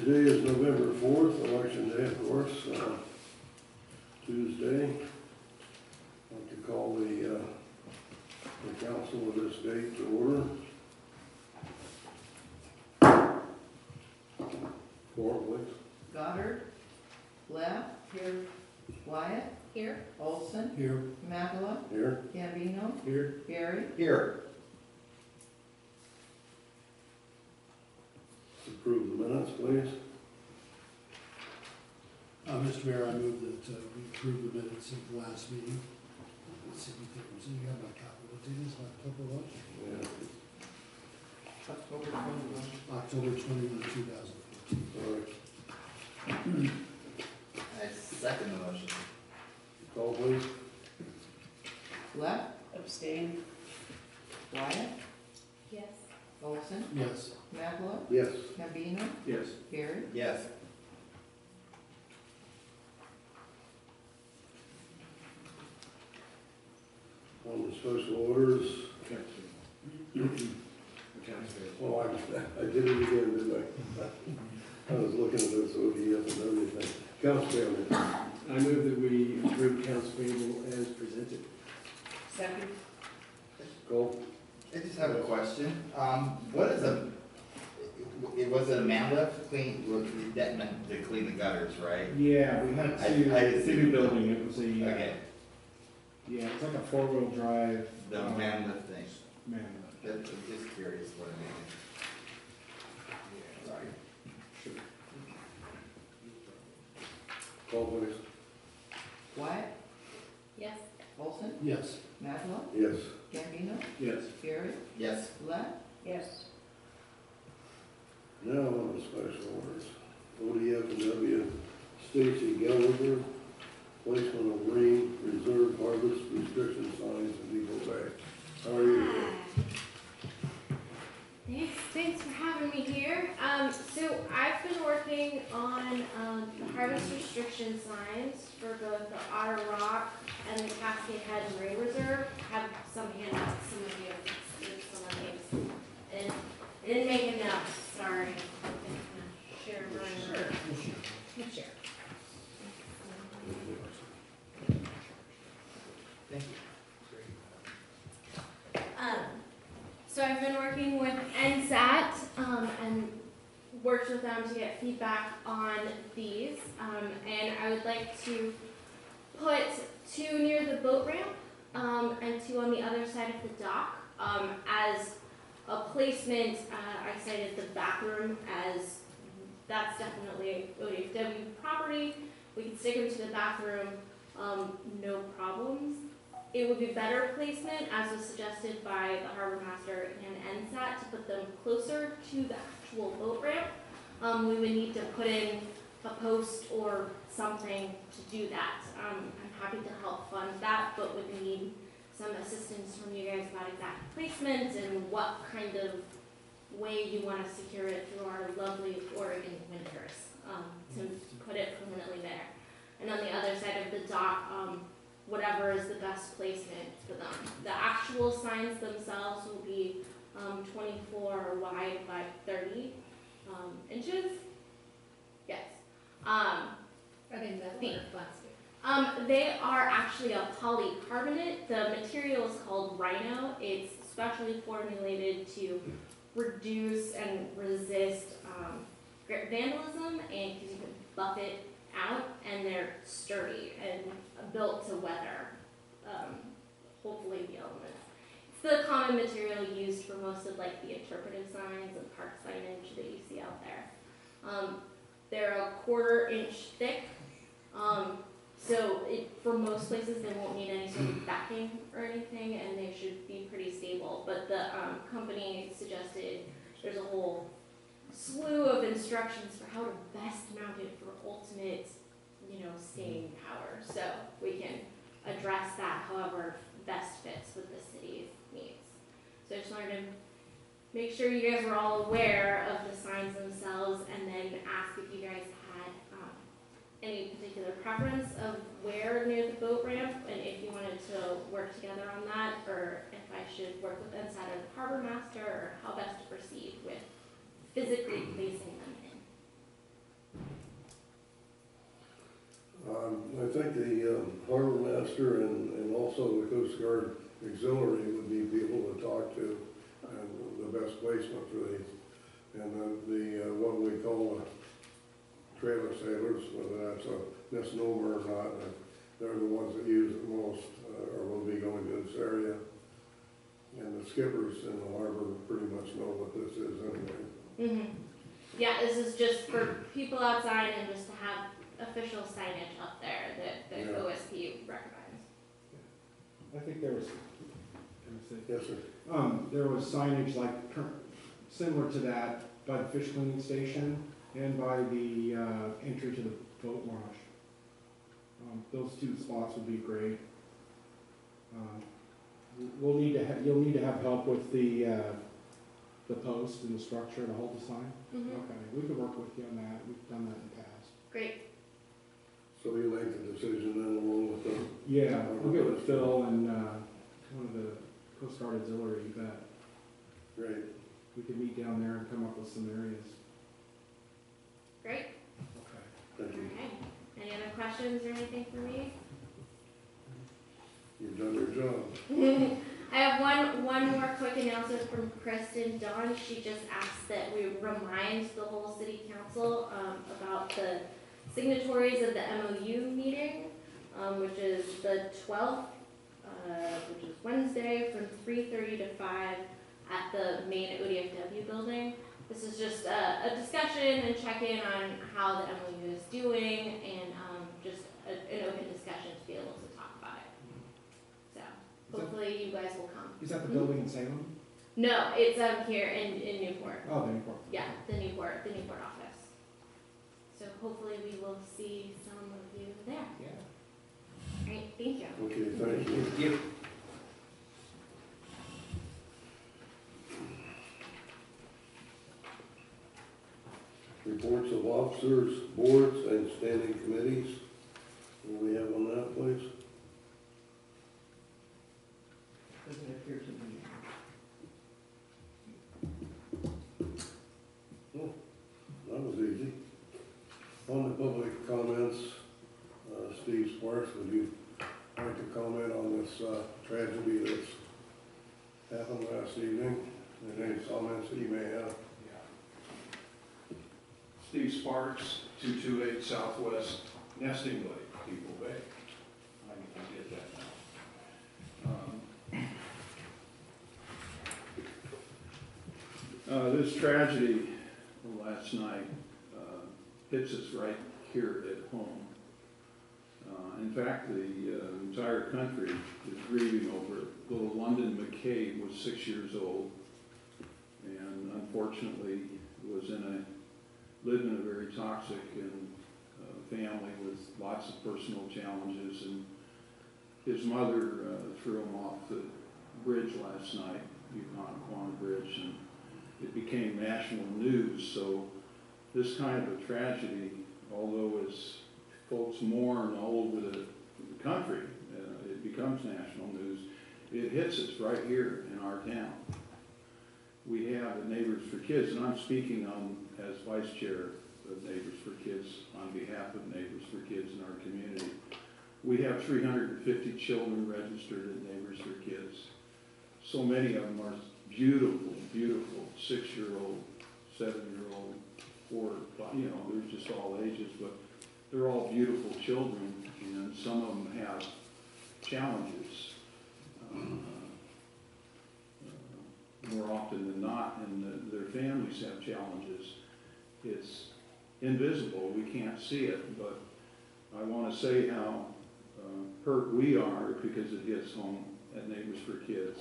Today is November 4th, election day, of course, Tuesday. I'd like to call the council of this date to order. Four, please. Goddard, Leff, here, Wyatt, Here. Olson, Here. Matula, Here. Gambino, Here. Gary. Here. Approve the minutes, please. Mr. Mayor, I move that we approve the minutes of the last meeting. Let's see what there was. You got my copy. What date is October what? Yeah. October 21, 2014. All right. I second the motion. Call, please. Leff, Abstain. Wyatt, Yes. Olson, Yes. Matula, Yes. Gambino, Yes. Gary. Yes. On the special orders. Oh, I did it again, didn't I? I was looking at this ODF and everything. Accounts payable. I move that we approve accounts payable as presented. Second. Call. I just have a question. What is was it a man lift clean, that meant to clean the gutters, right? Yeah, we had I didn't see city the- building, it was a, Okay, yeah, it's like a four-wheel drive. the man lift thing. Man. I'm just curious what it means. Sorry. Sure. Call, please. Wyatt, Yes. Olson, Yes. Matula, Yes. Gambino, Yes. Gary. Yes. Leff, Yes. Now on the special orders. ODF and W. Stacy Gallagher, placement of rain reserve harvest restriction signs in Depot Bay. How are you? Thanks for having me here. So I've been working on the harvest restriction signs for both the Otter Rock and the Cascade Head Rain Reserve. I have some handouts, some of you, some of these. And I didn't make enough, sorry. I'm gonna share mine. Share. Thank you. So I've been working with NSAT and worked with them to get feedback on these. And I would like to put 2 near the boat ramp and 2 on the other side of the dock. As a placement, I cited the back room as that's definitely ODFW property. We can stick them to the bathroom, no problems. It would be better placement, as was suggested by the harbor master and NSAT, to put them closer to the actual boat ramp. We would need to put in a post or something to do that. I'm happy to help fund that, but would need some assistance from you guys about exact placement and what kind of way you want to secure it through our lovely Oregon winters to put it permanently there. And on the other side of the dock, whatever is the best placement for them. The actual signs themselves will be 24 wide by 30 inches. Yes. Are they metal or plastic? They are actually a polycarbonate. The material is called Rhino. It's specially formulated to reduce and resist vandalism, and because you can buff it out, and they're sturdy and built to weather, hopefully the elements. It's the common material used for most of like the interpretive signs and park signage that you see out there. They're a 1/4 inch thick, so for most places they won't need any sort of backing or anything, and they should be pretty stable. But the company suggested there's a whole slew of instructions for how to best mount it for ultimate, staying power. So we can address that however best fits with the city's needs. So I just wanted to make sure you guys were all aware of the signs themselves, and then ask if you guys had any particular preference of where near the boat ramp, and if you wanted to work together on that, or if I should work with NSAT or the harbor master, or how best to proceed with physically placing them in. Chester and also the Coast Guard Auxiliary would be people to talk to, and the best placement for these. And what we call trailer sailors, whether that's a misnomer or not, they're the ones that use it most, or will be going to this area. And the skippers in the harbor pretty much know what this is anyway. Mm-hmm. Yeah, this is just for people outside and just to have official signage up there that Yeah. OSP recommends. I think there was, can I say? Yes, sir. There was signage like similar to that by the fish cleaning station and by the entry to the boat launch. Those two spots would be great. You'll need to have help with the post and the structure to hold the sign. Mm-hmm. Okay, we could work with you on that. We've done that in the past. Great. So you make the decision then along with the, Yeah, we'll get with Phil and one of the Coast Guard Auxiliary, you bet. great. We could meet down there and come up with some areas. Great. Okay. Thank you. Okay. Any other questions or anything for me? You've done your job. I have one more quick announcement from Kristen Dawn. She just asked that we remind the whole city council about the signatories of the MOU meeting, which is the 12th, which is Wednesday from 3:30 to 5 at the main ODFW building. This is just a discussion and check-in on how the MOU is doing and just an open discussion to be able to talk about it. So hopefully you guys will come. Is that the building in Salem? No, it's here in Newport. Oh, the Newport. Yeah, the Newport office. So hopefully we will see some of you there. Yeah. Great, thank you. Okay, thank you. Thank you. Reports of officers, boards, and standing committees. What do we have on that, please? Doesn't appear to be. That was easy. On the public comments, Steve Sparks, would you like to comment on this tragedy that's happened last evening? And any comments that you may have? Steve Sparks, 228 Southwest Nesting Lake, Depot Bay. I can get that now. This tragedy last night hits us right here at home. In fact, the entire country is grieving over it. Little London McCabe was 6 years old and unfortunately lived in a very toxic and family with lots of personal challenges, and his mother threw him off the bridge last night, Yukon Bridge, and it became national news. So this kind of a tragedy, although as folks mourn all over the country, it becomes national news, it hits us right here in our town. We have the Neighbors for Kids, and I'm speaking as vice chair of Neighbors for Kids on behalf of Neighbors for Kids in our community. We have 350 children registered at Neighbors for Kids. So many of them are beautiful, beautiful 6-year-old, 7-year-old, 4, they're just all ages, but they're all beautiful children, and some of them have challenges. More often than not, and their families have challenges. It's invisible, we can't see it, but I want to say how hurt we are because it hits home at Neighbors for Kids.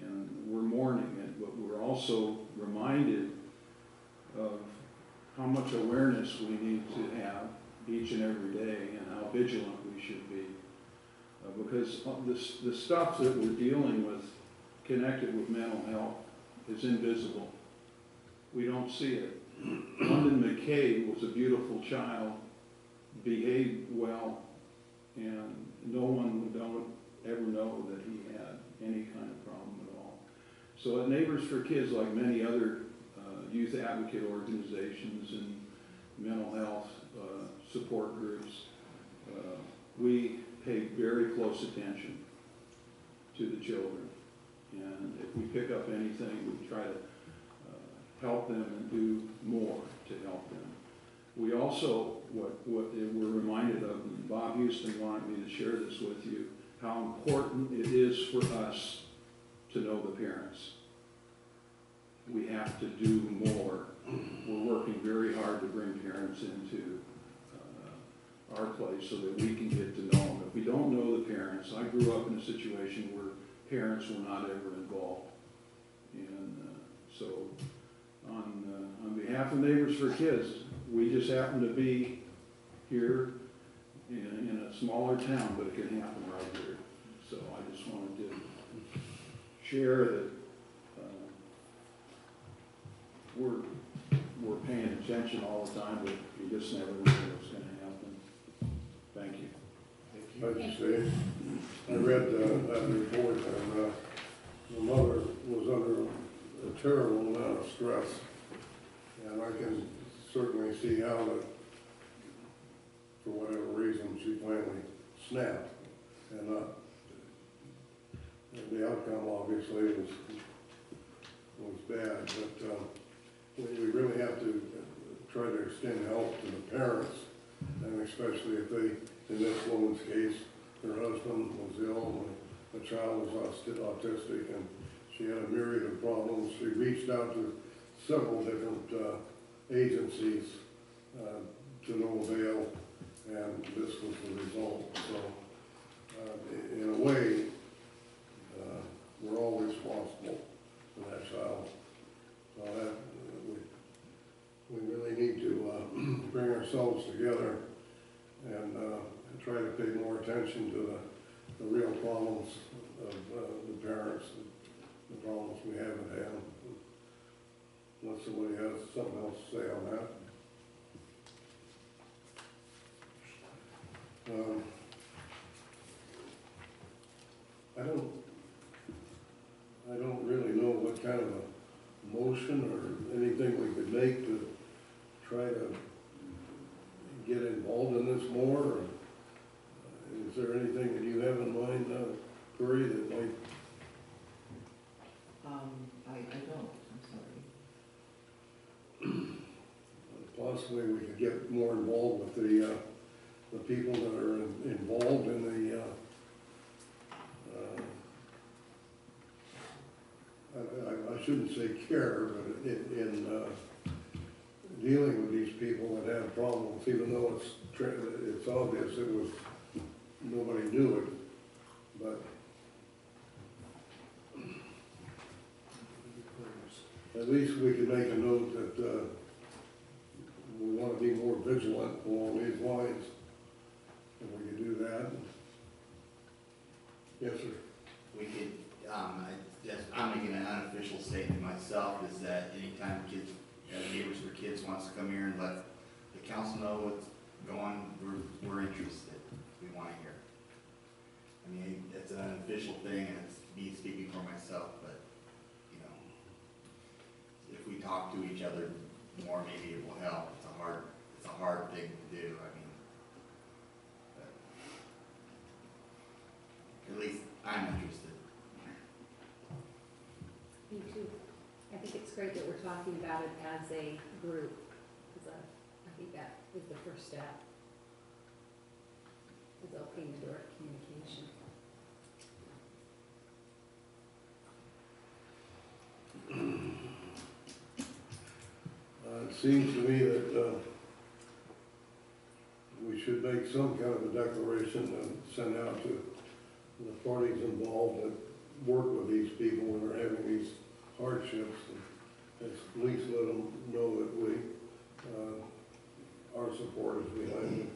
And we're mourning it, but we're also reminded of how much awareness we need to have each and every day and how vigilant we should be. Because the stuff that we're dealing with connected with mental health is invisible. We don't see it. London McCabe was a beautiful child, behaved well, and no one would ever know that he had any kind of problem at all. So at Neighbors for Kids, like many other youth advocate organizations and mental health support groups, we pay very close attention to the children. And if we pick up anything, we try to help them and do more to help them. We also, what we're reminded of, and Bob Houston wanted me to share this with you, how important it is for us to know the parents. We have to do more. We're working very hard to bring parents into our place so that we can get to know them. If we don't know the parents, I grew up in a situation where parents were not ever involved. And so on behalf of Neighbors for Kids, we just happen to be here in a smaller town, but it can happen right here. So I just wanted to share that we're paying attention all the time, but you just never know what's going to happen. Thank you. Thank you, Steve. I read that report, and the mother was under a terrible amount of stress. And I can certainly see how that, for whatever reason, she finally snapped. And the outcome obviously was bad, but we really have to try to extend help to the parents, and especially if they, in this woman's case, her husband was ill, and the child was autistic, and she had a myriad of problems. She reached out to several different agencies to no avail, and this was the result. So, in a way, we're all responsible for that child. So that we really need to bring ourselves together and try to pay more attention to the real problems of the parents, the problems we have at hand. Unless somebody has something else to say on that. I don't really know what kind of a motion or anything we could make to try to get involved in this more. Or, is there anything that you have in mind, Curry, that might? I don't, I'm sorry. Possibly we could get more involved with the people that are involved in the, I shouldn't say care, but in dealing with these people that have problems, even though it's obvious nobody knew it, but at least we can make a note that we want to be more vigilant along these lines, if we can do that. Yes, sir. We could, I'm making an unofficial statement myself, is that anytime kids, Neighbors for Kids wants to come here and let the council know what's going, we're interested. We want to hear. I mean, it's an unofficial thing, and it's me speaking for myself, but, you know, if we talk to each other more, maybe it will help. It's a hard thing to do, I mean, but at least I'm interested. Me too. I think it's great that we're talking about it as a group, because I think that is the first step, is opening the door to communication. It seems to me that we should make some kind of a declaration and send out to the parties involved that work with these people when they're having these hardships. And at least let them know that we, our support is behind it.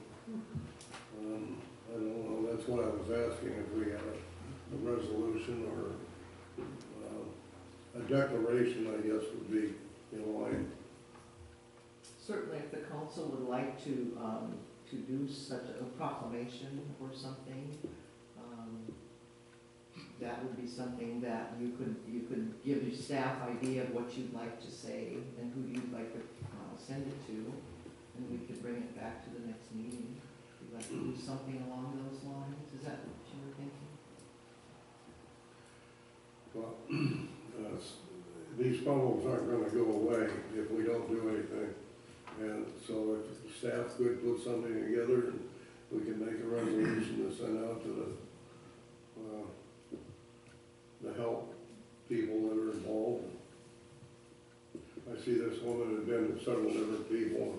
I don't know, that's what I was asking, if we had a resolution or a declaration, I guess, would be in line. Certainly, if the council would like to do such a proclamation or something, that would be something that you could give your staff idea of what you'd like to say and who you'd like to send it to, and we could bring it back to the next meeting. You'd like to do something along those lines, is that what you were thinking? Well, these problems aren't gonna go away if we don't do anything. And so if the staff could put something together, and we can make a resolution to send out to the help people that are involved. I see this woman had been to several different people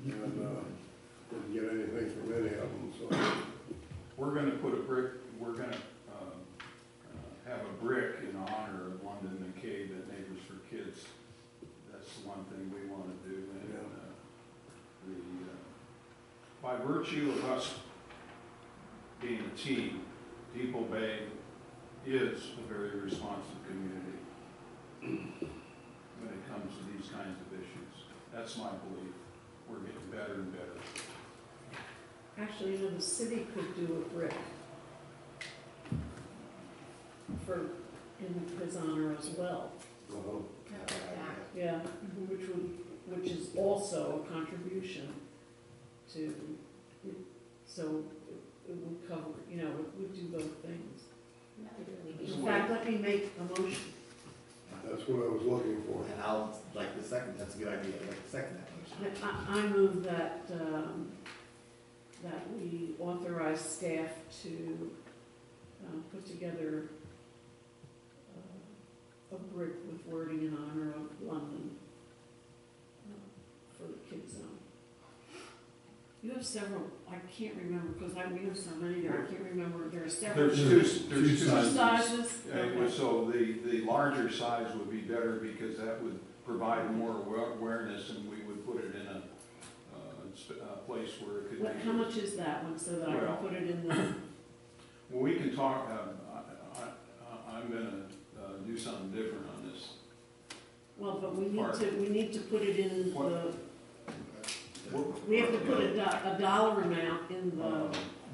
and didn't get anything from any of them, so. We're gonna put a brick, we're gonna, have a brick in honor of London McCabe at Neighbors for Kids. That's the one thing we wanna do, and, by virtue of us being a team, Depot Bay is a very responsive community when it comes to these kinds of issues. That's my belief. We're getting better and better. Actually, you know, the city could do a brick in his honor as well. Yeah, which is also a contribution to, so it would cover, you know, it would do both things. That would really be. In fact, let me make a motion. That's what I was looking for. And I'll, like the second, that's a good idea, I'd like the second that motion. I move that, that we authorize staff to put together a brick with wording in honor of London for the kids zone. You have several, I can't remember, because we have so many there, I can't remember, there are several. There's two sizes. Sizes? Okay. So the larger size would be better because that would provide more awareness, and we would put it in a place where it could be. How much is that one, so that I can put it in the? Well, we can talk, I'm gonna do something different on this. Well, but we need to put it in What? we have to put a dollar amount in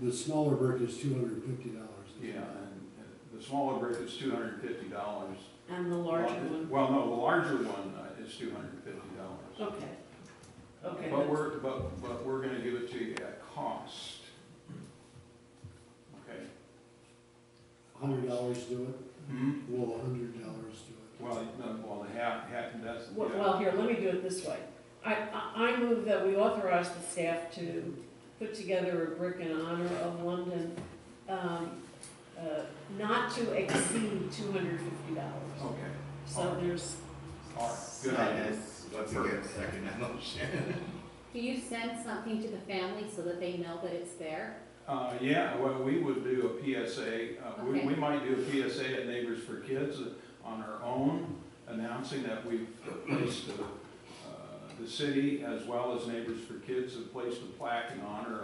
The smaller brick is $250. Yeah, and the smaller brick is $250. and the larger one. Well, no, the larger one is $250. Okay. Okay. But we're gonna give it to you at cost. Okay? $100 do it? Hmm? Will $100 do it? Well, no, the half, that's, yeah. Well, here, let me do it this way. I move that we authorize the staff to put together a brick in honor of London, not to exceed $250. Okay, So there's, all right, good idea. Once again, second that motion. Do you send something to the family so that they know that it's there? Yeah, well, we would do a PSA, we Okay. might do a PSA at Neighbors for Kids on our own, announcing that we've placed the city as well as Neighbors for Kids have placed a plaque in honor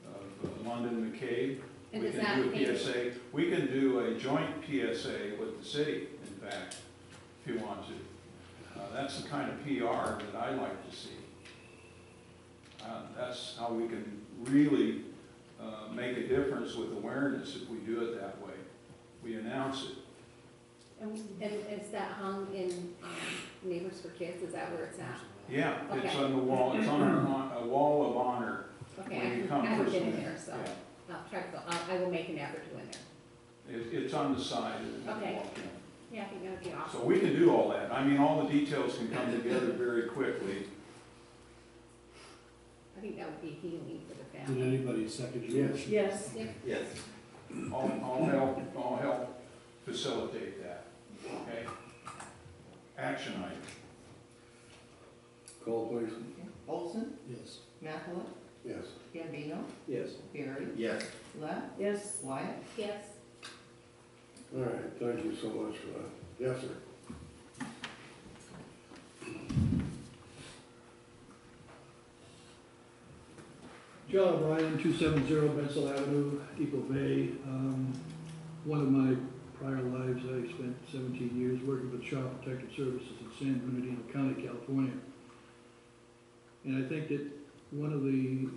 of London McCabe. And We does can do that a PSA, we can do a joint PSA with the city, in fact, if you want to. That's the kind of PR that I like to see. That's how we can really make a difference with awareness if we do it that way. We announce it. And is that hung in Neighbors for Kids? Is that where it's at? Yeah, it's Okay. on the wall, it's on a wall of honor. Okay, When you I come haven't been in personally. there, so Yeah. I'll try to go, I will make an effort to go in there. It's on the side of the Okay. wall. Yeah, I think that would be awesome. So we can do all that. I mean, all the details can come together very quickly. I think that would be healing for the Did family. anybody second your motion? yes. Yes. I'll help facilitate that, okay? Action item. Call please. Olson, Yes. Matheson, Yes. Gambino, Yes. Barry, Yes. Left, Yes. Wyatt. Yes. All right, thank you so much for that. Yes, sir. John O'Brien, 270 Bensel Avenue, Depot Bay. One of my prior lives, I spent 17 years working with Child Protective Services in San Bernardino County, California. And I think that one of the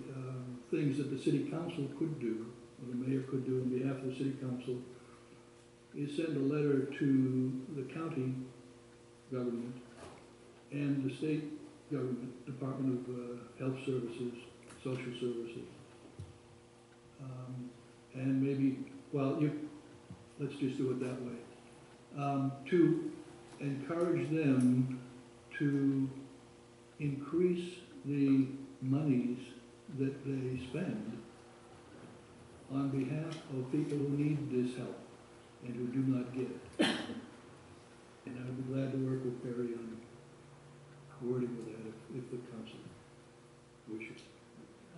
things that the city council could do, or the mayor could do on behalf of the city council, is send a letter to the county government and the state government, Department of Health Services, Social Services, And maybe, well, let's just do it that way. To encourage them to increase the monies that they spend on behalf of people who need this help and who do not get it. And I would be glad to work with Perry on wording with that if the council wishes.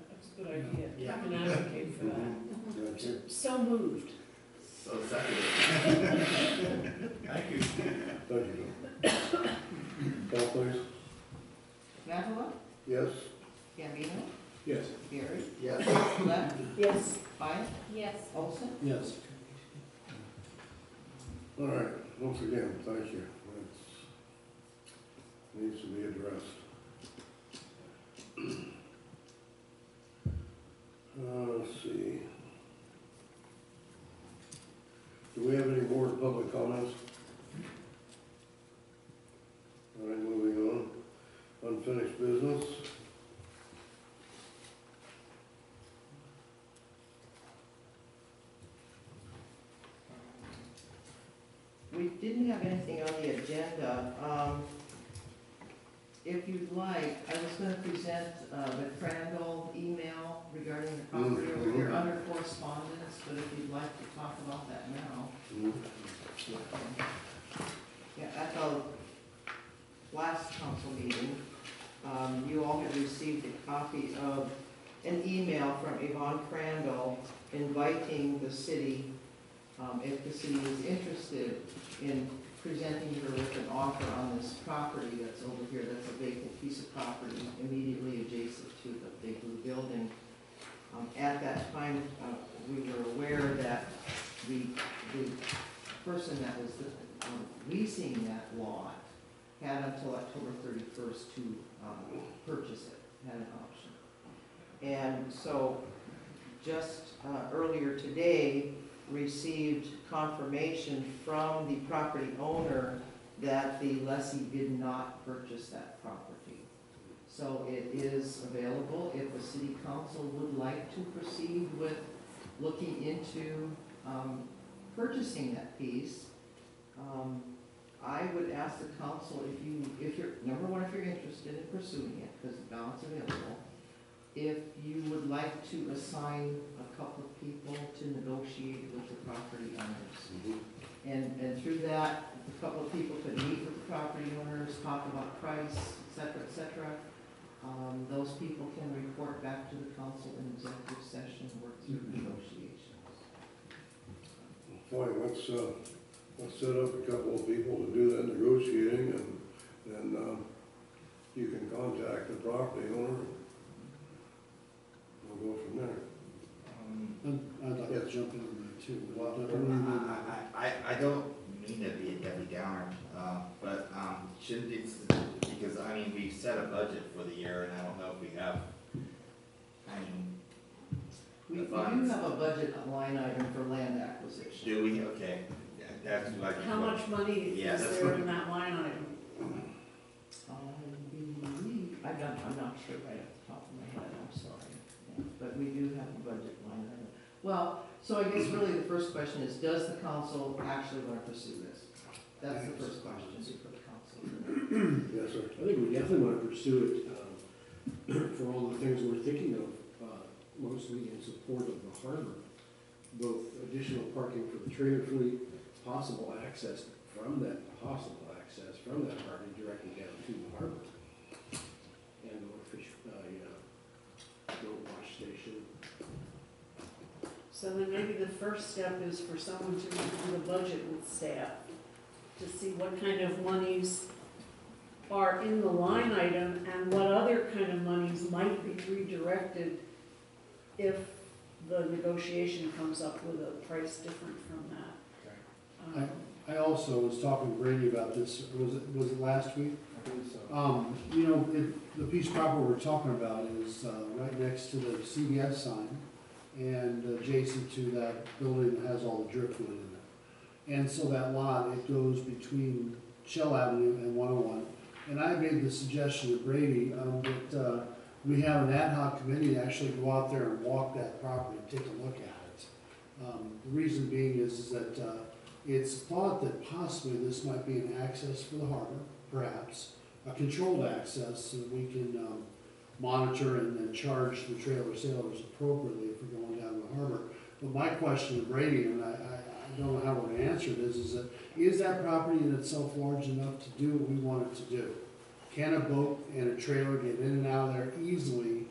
That's a good idea. Yeah. I can advocate for that. Gotcha. So moved. So seconded. Thank you. Thank you. Call please. Candela, Yes? Gambino, Yes. Gary, Yes. Left, Yes. Pie, Yes. Olson. Yes. All right, once again, thank you. That needs to be addressed. Let's see. Do we have any more public comments? All right, moving on. Unfinished business. We didn't have anything on the agenda. If you'd like, I was gonna present the Crandall email regarding the property over here under correspondence, but if you'd like to talk about that now. Yeah, at the last council meeting, you all had received a copy of an email from Yvonne Crandall inviting the city, if the city was interested in presenting her with an offer on this property that's over here, that's a vacant piece of property immediately adjacent to the Big Blue Building. At that time, we were aware that the person that was leasing that lot had until October 31st to purchase it, had an option. And so just earlier today, received confirmation from the property owner that the lessee did not purchase that property. So it is available if the city council would like to proceed with looking into purchasing that piece. I would ask the council if you're, number one, if you're interested in pursuing it, because the balance available, if you would like to assign a couple of people to negotiate with the property owners. And through that, a couple of people could meet with the property owners, talk about price, et cetera, those people can report back to the council in executive session, work through negotiations. Fine, let's set up a couple of people to do that negotiating, and then you can contact the property owner. We'll go from there. I'd like to jump in on that too. Well, I don't mean to be a Debbie Downer, but shouldn't it, because I mean, we've set a budget for the year, and I don't know if we have, I mean, We do have a budget line item for land acquisition. do we? Okay, yeah, that's like. How much money Yeah, is that's there what- in that line item? I'm not sure right off the top of my head, I'm sorry. Yeah, but we do have a budget line item. Well, so I guess really the first question is, does the council actually want to pursue this? That's the first question for the council. Yes, sir. I think we definitely want to pursue it for all the things we're thinking of, mostly in support of the harbor. Both additional parking for the trailer fleet, possible access from that harbor directly down to the harbor. And or fish, boat wash station. So then maybe the first step is for someone to review the budget with staff, to see what kind of monies are in the line item and what other kind of monies might be redirected if the negotiation comes up with a price different from that. I also was talking to Brady about this, was it last week? I think so. The piece of property we're talking about is right next to the CVS sign and adjacent to that building that has all the driftwood in it. And so that lot, it goes between Shell Avenue and 101. And I made the suggestion to Brady that we have an ad hoc committee to actually go out there and walk that property, take a look at it. The reason being is that it's thought that possibly this might be an access for the harbor, perhaps, a controlled access so that we can monitor and then charge the trailer sailors appropriately if we're going down the harbor. But my question to Brady, and I don't know how we're gonna answer this, is that property in itself large enough to do what we want it to do? Can a boat and a trailer get in and out of there easily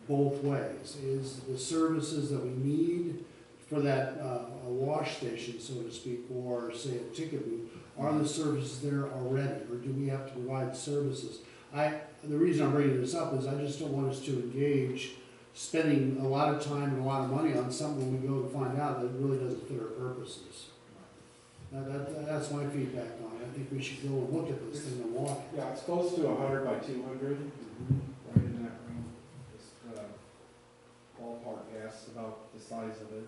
both ways? Is the services that we need for that, a wash station, so to speak, or say a ticket booth, are the services there already, or do we have to provide services? The reason I'm bringing this up is I just don't want us to engage spending a lot of time and a lot of money on something when we go to find out that it really doesn't fit our purposes. That's my feedback on it. I think we should go and look at this thing and walk it. Yeah, it's close to 100 by 200, right in that room. Just ballpark guess about the size of it.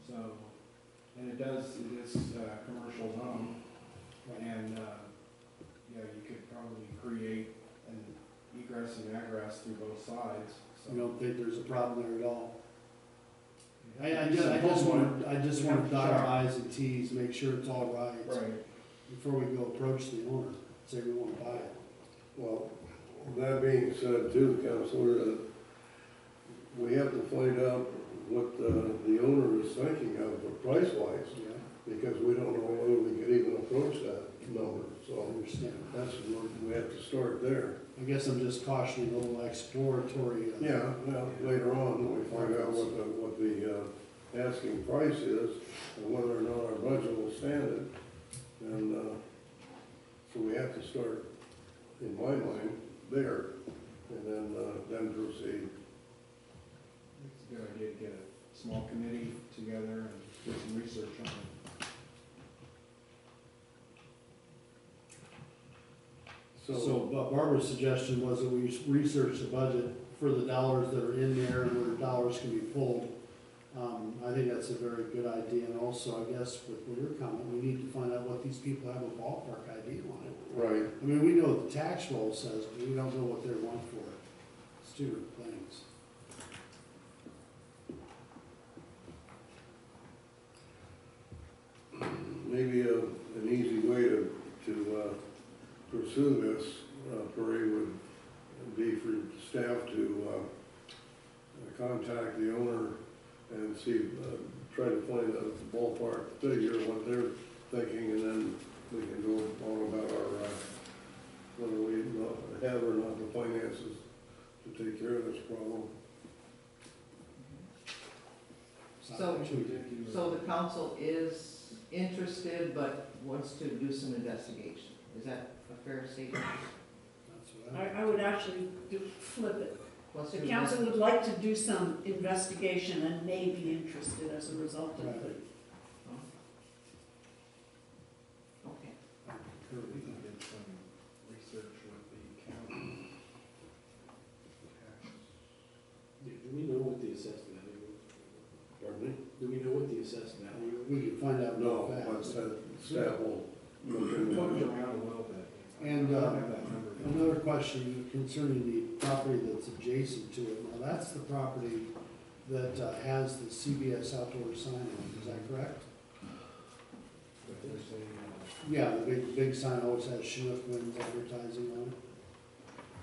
So, and it is commercial zone, and yeah, you could probably create an egress and egress through both sides. So. You don't think there's a problem there at all? I just want to dot our i's and t's, make sure it's all right. Right. Before we go approach the owner, say we want to buy it. Well, that being said too, Counselor, we have to find out what the owner is thinking of price-wise, Yeah, because we don't know whether we could even approach that number. I So understand. that's where we have to start there. I guess I'm just cautioning a little exploratory. Yeah, well, later on, when we find out what the asking price is, and whether or not our budget will stand it, and so we have to start, in my mind, there, and then proceed. It's a good idea to get a small committee together and do some research on it. So Barbara's suggestion was that we research the budget for the dollars that are in there and where the dollars can be pulled. I think that's a very good idea, and also, I guess, with your comment, we need to find out what these people have a ballpark idea on it. Right. I mean, we know what the tax roll says, but we don't know what they want for it. It's two different things. Maybe an easy way to pursue this, Perry, would be for staff to contact the owner and see, try to find a ballpark figure, what they're thinking, and then we can go on about our, whether we have or not the finances to take care of this problem. So the council is interested, but wants to do some investigation. Is that a fair statement? That's what I would actually flip it. Wants The to council would like to do some investigation and may be interested as a result of it. Okay. We can get some research with the county. Do we know what the assessed value is? Pardon me? Do we know what the assessed value is? We can find out No, real but fast. staff will look into Looked it. around a little bit. And, I don't have that number. Another question concerning the property that's adjacent to it. Now, that's the property that has the CBS outdoor sign on it, is that correct? But there's a, Yeah, the big sign always has Chinook Winds advertising on it.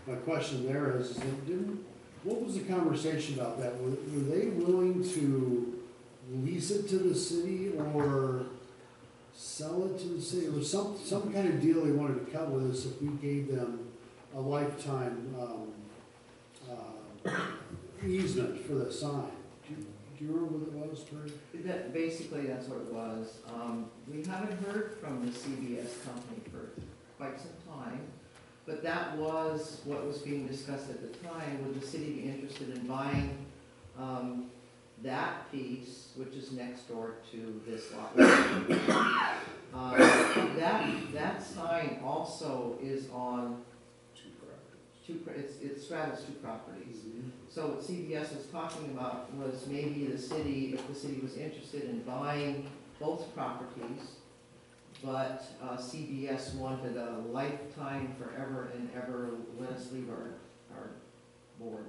My question there is that what was the conversation about that? Were they willing to lease it to the city or sell it to the city? It was some kind of deal they wanted to cut with us if we gave them a lifetime easement for the sign. Do you remember what it was, Terry? Basically, that's what it was. We haven't heard from the CBS company for quite some time, but that was what was being discussed at the time. Would the city be interested in buying that piece, which is next door to this lot? That sign also is on it straddles two properties. So what CBS was talking about was maybe the city, if the city was interested in buying both properties, but CBS wanted a lifetime, forever and ever, let us leave our board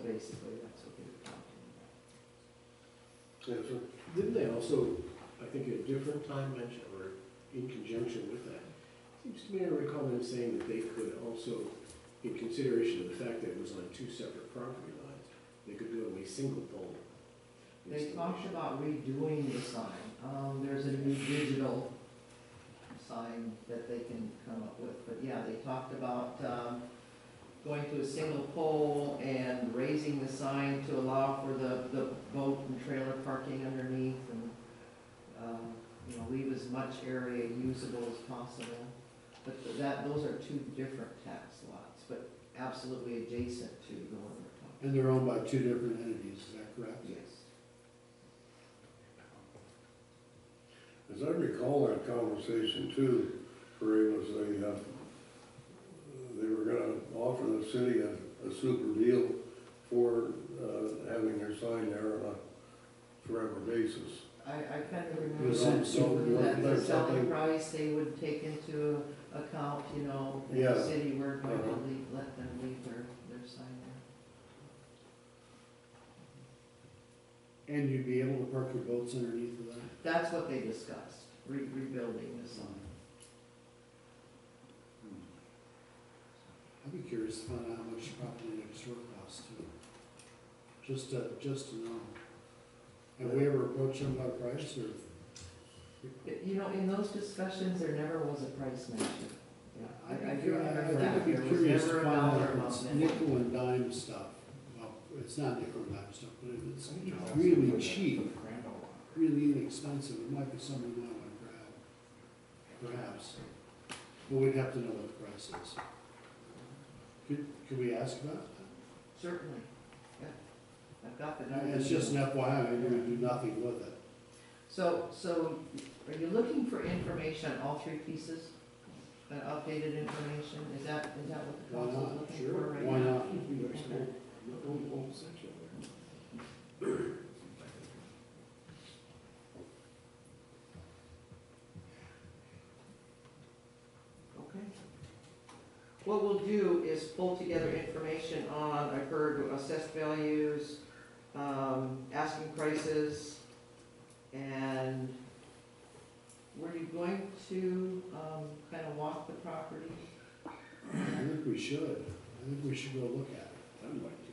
basically, that's what they were talking about. Yes, sir. Didn't they also, I think at a different time mention, or in conjunction with that, seems to me I recall them saying that they could also, in consideration of the fact that it was on two separate property lines, they could do a single pole. They talked about redoing the sign. There's a new digital sign that they can come up with, but yeah, they talked about, going to a single pole and raising the sign to allow for the boat and trailer parking underneath and, you know, leave as much area usable as possible. But those are two different tax lots, but absolutely adjacent to the one we're talking. And they're owned by two different entities, is that correct? Yes. As I recall that conversation too, Ray, was they were gonna offer the city a super deal for, having their sign there on a forever basis. I kind of remember Was that, it so- that the there's selling something- price, they would take into account, you know, in Yeah. the city, we're going to Uh-huh. let them leave their sign there. And you'd be able to park your boats underneath of that? That's what they discussed, rebuilding the sign. I'd be curious to find out how much property next door costs too. Just to know. Have we ever approached them about price or? You know, in those discussions, there never was a price mentioned. Yeah, I do remember I think that, I'd be there was curious never to a find dollar out if amount it's mentioned. nickel and dime stuff. Well, it's not nickel and dime stuff, but if it's really cheap, really inexpensive, it might be something we might want to grab. Perhaps. But we'd have to know what the price is. Could we ask about that? Certainly, yeah. I've got the. It's just an FYI, maybe we do nothing with it. So are you looking for information on all three pieces? Updated information, is that what the Why council's not? looking Sure. for right now? Why not? Okay. What we'll do is pull together information on, I've heard assessed values, asking prices, and were you going to, kind of walk the property? I think we should. I think we should go look at it. I'd like to.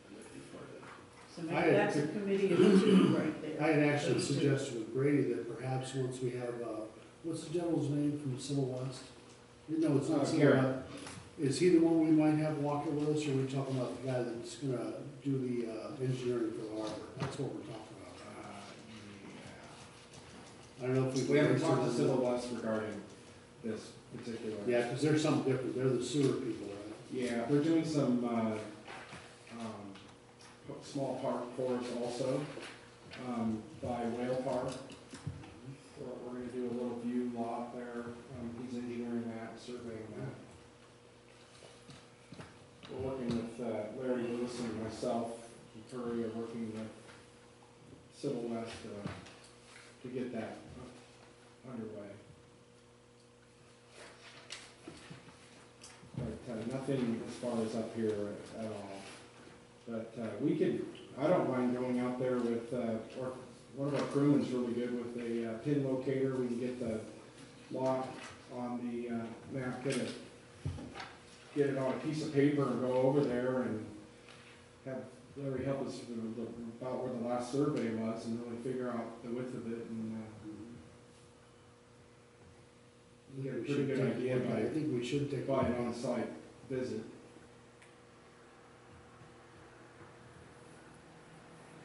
I'd like to be part of that. So I maybe had that's a to- committee of two right there. I had actually suggested with Brady that perhaps once we have, what's the gentleman's name from Civil West? No, it's not Civil Garrett. West. Is he the one we might have walk it with us, or are we talking about the guy that's gonna do the engineering for the harbor? That's what we're talking about. I don't know if We haven't talked to Civil West regarding this particular. Yeah, because they're something different. They're the sewer people, right? Yeah, they're doing some, small park for us also, by Whale Park. We're gonna do a little view lot there, he's engineering that, surveying that. We're working with, Larry Lewis and myself, and Curry are working with Civil West, to get that underway. But, nothing as far as up here at all. But, we could, I don't mind going out there with, or one of our crewmen's really good with a pin locator. We can get the lot on the map, get it on a piece of paper and go over there and have Larry help us about where the last survey was and really figure out the width of it and get a We pretty should good take- idea I think we should take. by an on-site visit.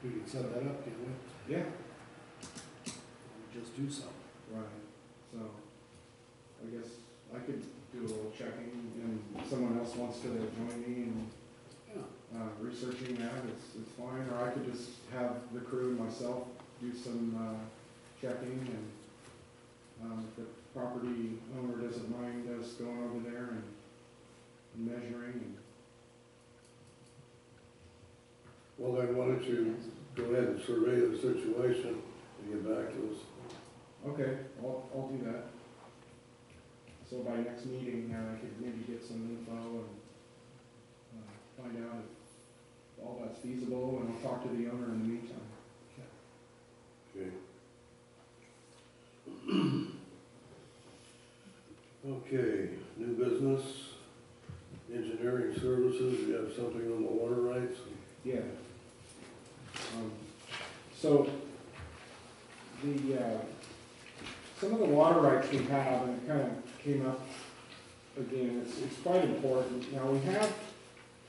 We can set that up, can't we? Yeah. Just do something. Right, so, I guess I could do a little checking, and if someone else wants to join me in, Yeah. researching that, it's fine, or I could just have the crew and myself do some, checking, and, if the property owner doesn't mind us going over there and measuring, and, Well, then why don't you go ahead and survey the situation and get back to us? okay, I'll do that. So by next meeting, I could maybe get some info and, find out feasible, and I'll talk to the owner in the meantime. Okay. Okay, new business, engineering services, you have something on the water rights? Yeah. So, some of the water rights we have, and it kind of came up again, it's quite important. Now,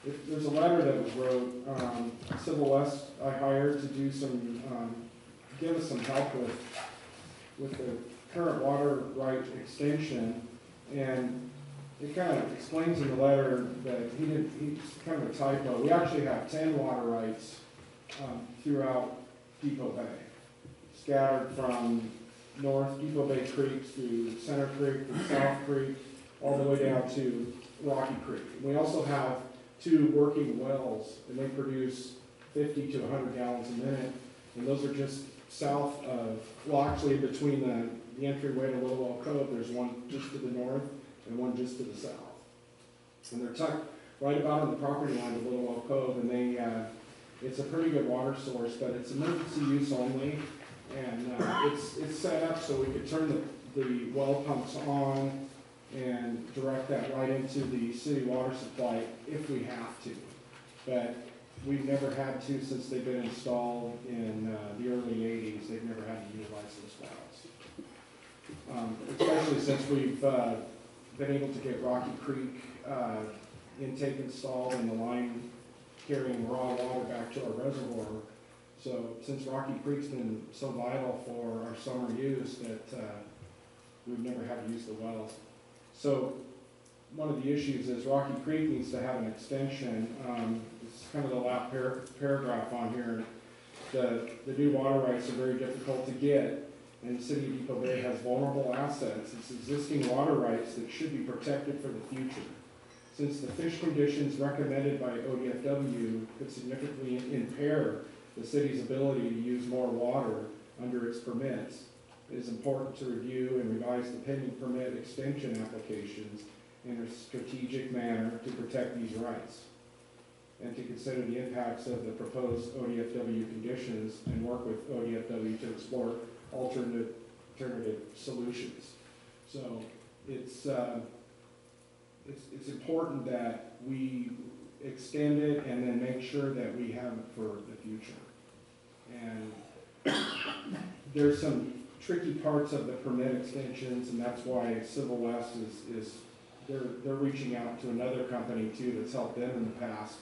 there's a letter that was wrote, Civil West I hired to do some, give us some help with the current water right extension, and it kind of explains in the letter that he's kind of a typo. We actually have 10 water rights throughout Depot Bay, scattered from North Depot Bay Creek through Center Creek, through South Creek, all the way down to Rocky Creek. We also have 2 working wells, and they produce 50 to 100 gallons a minute, and those are just south of, well, actually between the entryway to Little Well Cove, there's one just to the north and one just to the south. And they're tucked right about on the property line of Little Well Cove, and it's a pretty good water source, but it's emergency use only, and it's set up so we could turn the well pumps on and direct that right into the city water supply if we have to. But we've never had to since they've been installed in the early 80s. They've never had to utilize those wells. Especially since we've been able to get Rocky Creek intake installed and the line carrying raw water back to our reservoir. So since Rocky Creek's been so vital for our summer use that we've never had to use the wells. So one of the issues is Rocky Creek needs to have an extension. It's kind of the last paragraph on here. The new water rights are very difficult to get, and the city of Depot Bay has vulnerable assets. It's existing water rights that should be protected for the future. Since the fish conditions recommended by ODFW could significantly impair the city's ability to use more water under its permits, it is important to review and revise the pending permit extension applications in a strategic manner to protect these rights, and to consider the impacts of the proposed ODFW conditions and work with ODFW to explore alternative solutions. So it's important that we extend it and then make sure that we have it for the future. And there's some tricky parts of the permit extensions, and that's why Civil West is they're reaching out to another company too that's helped them in the past.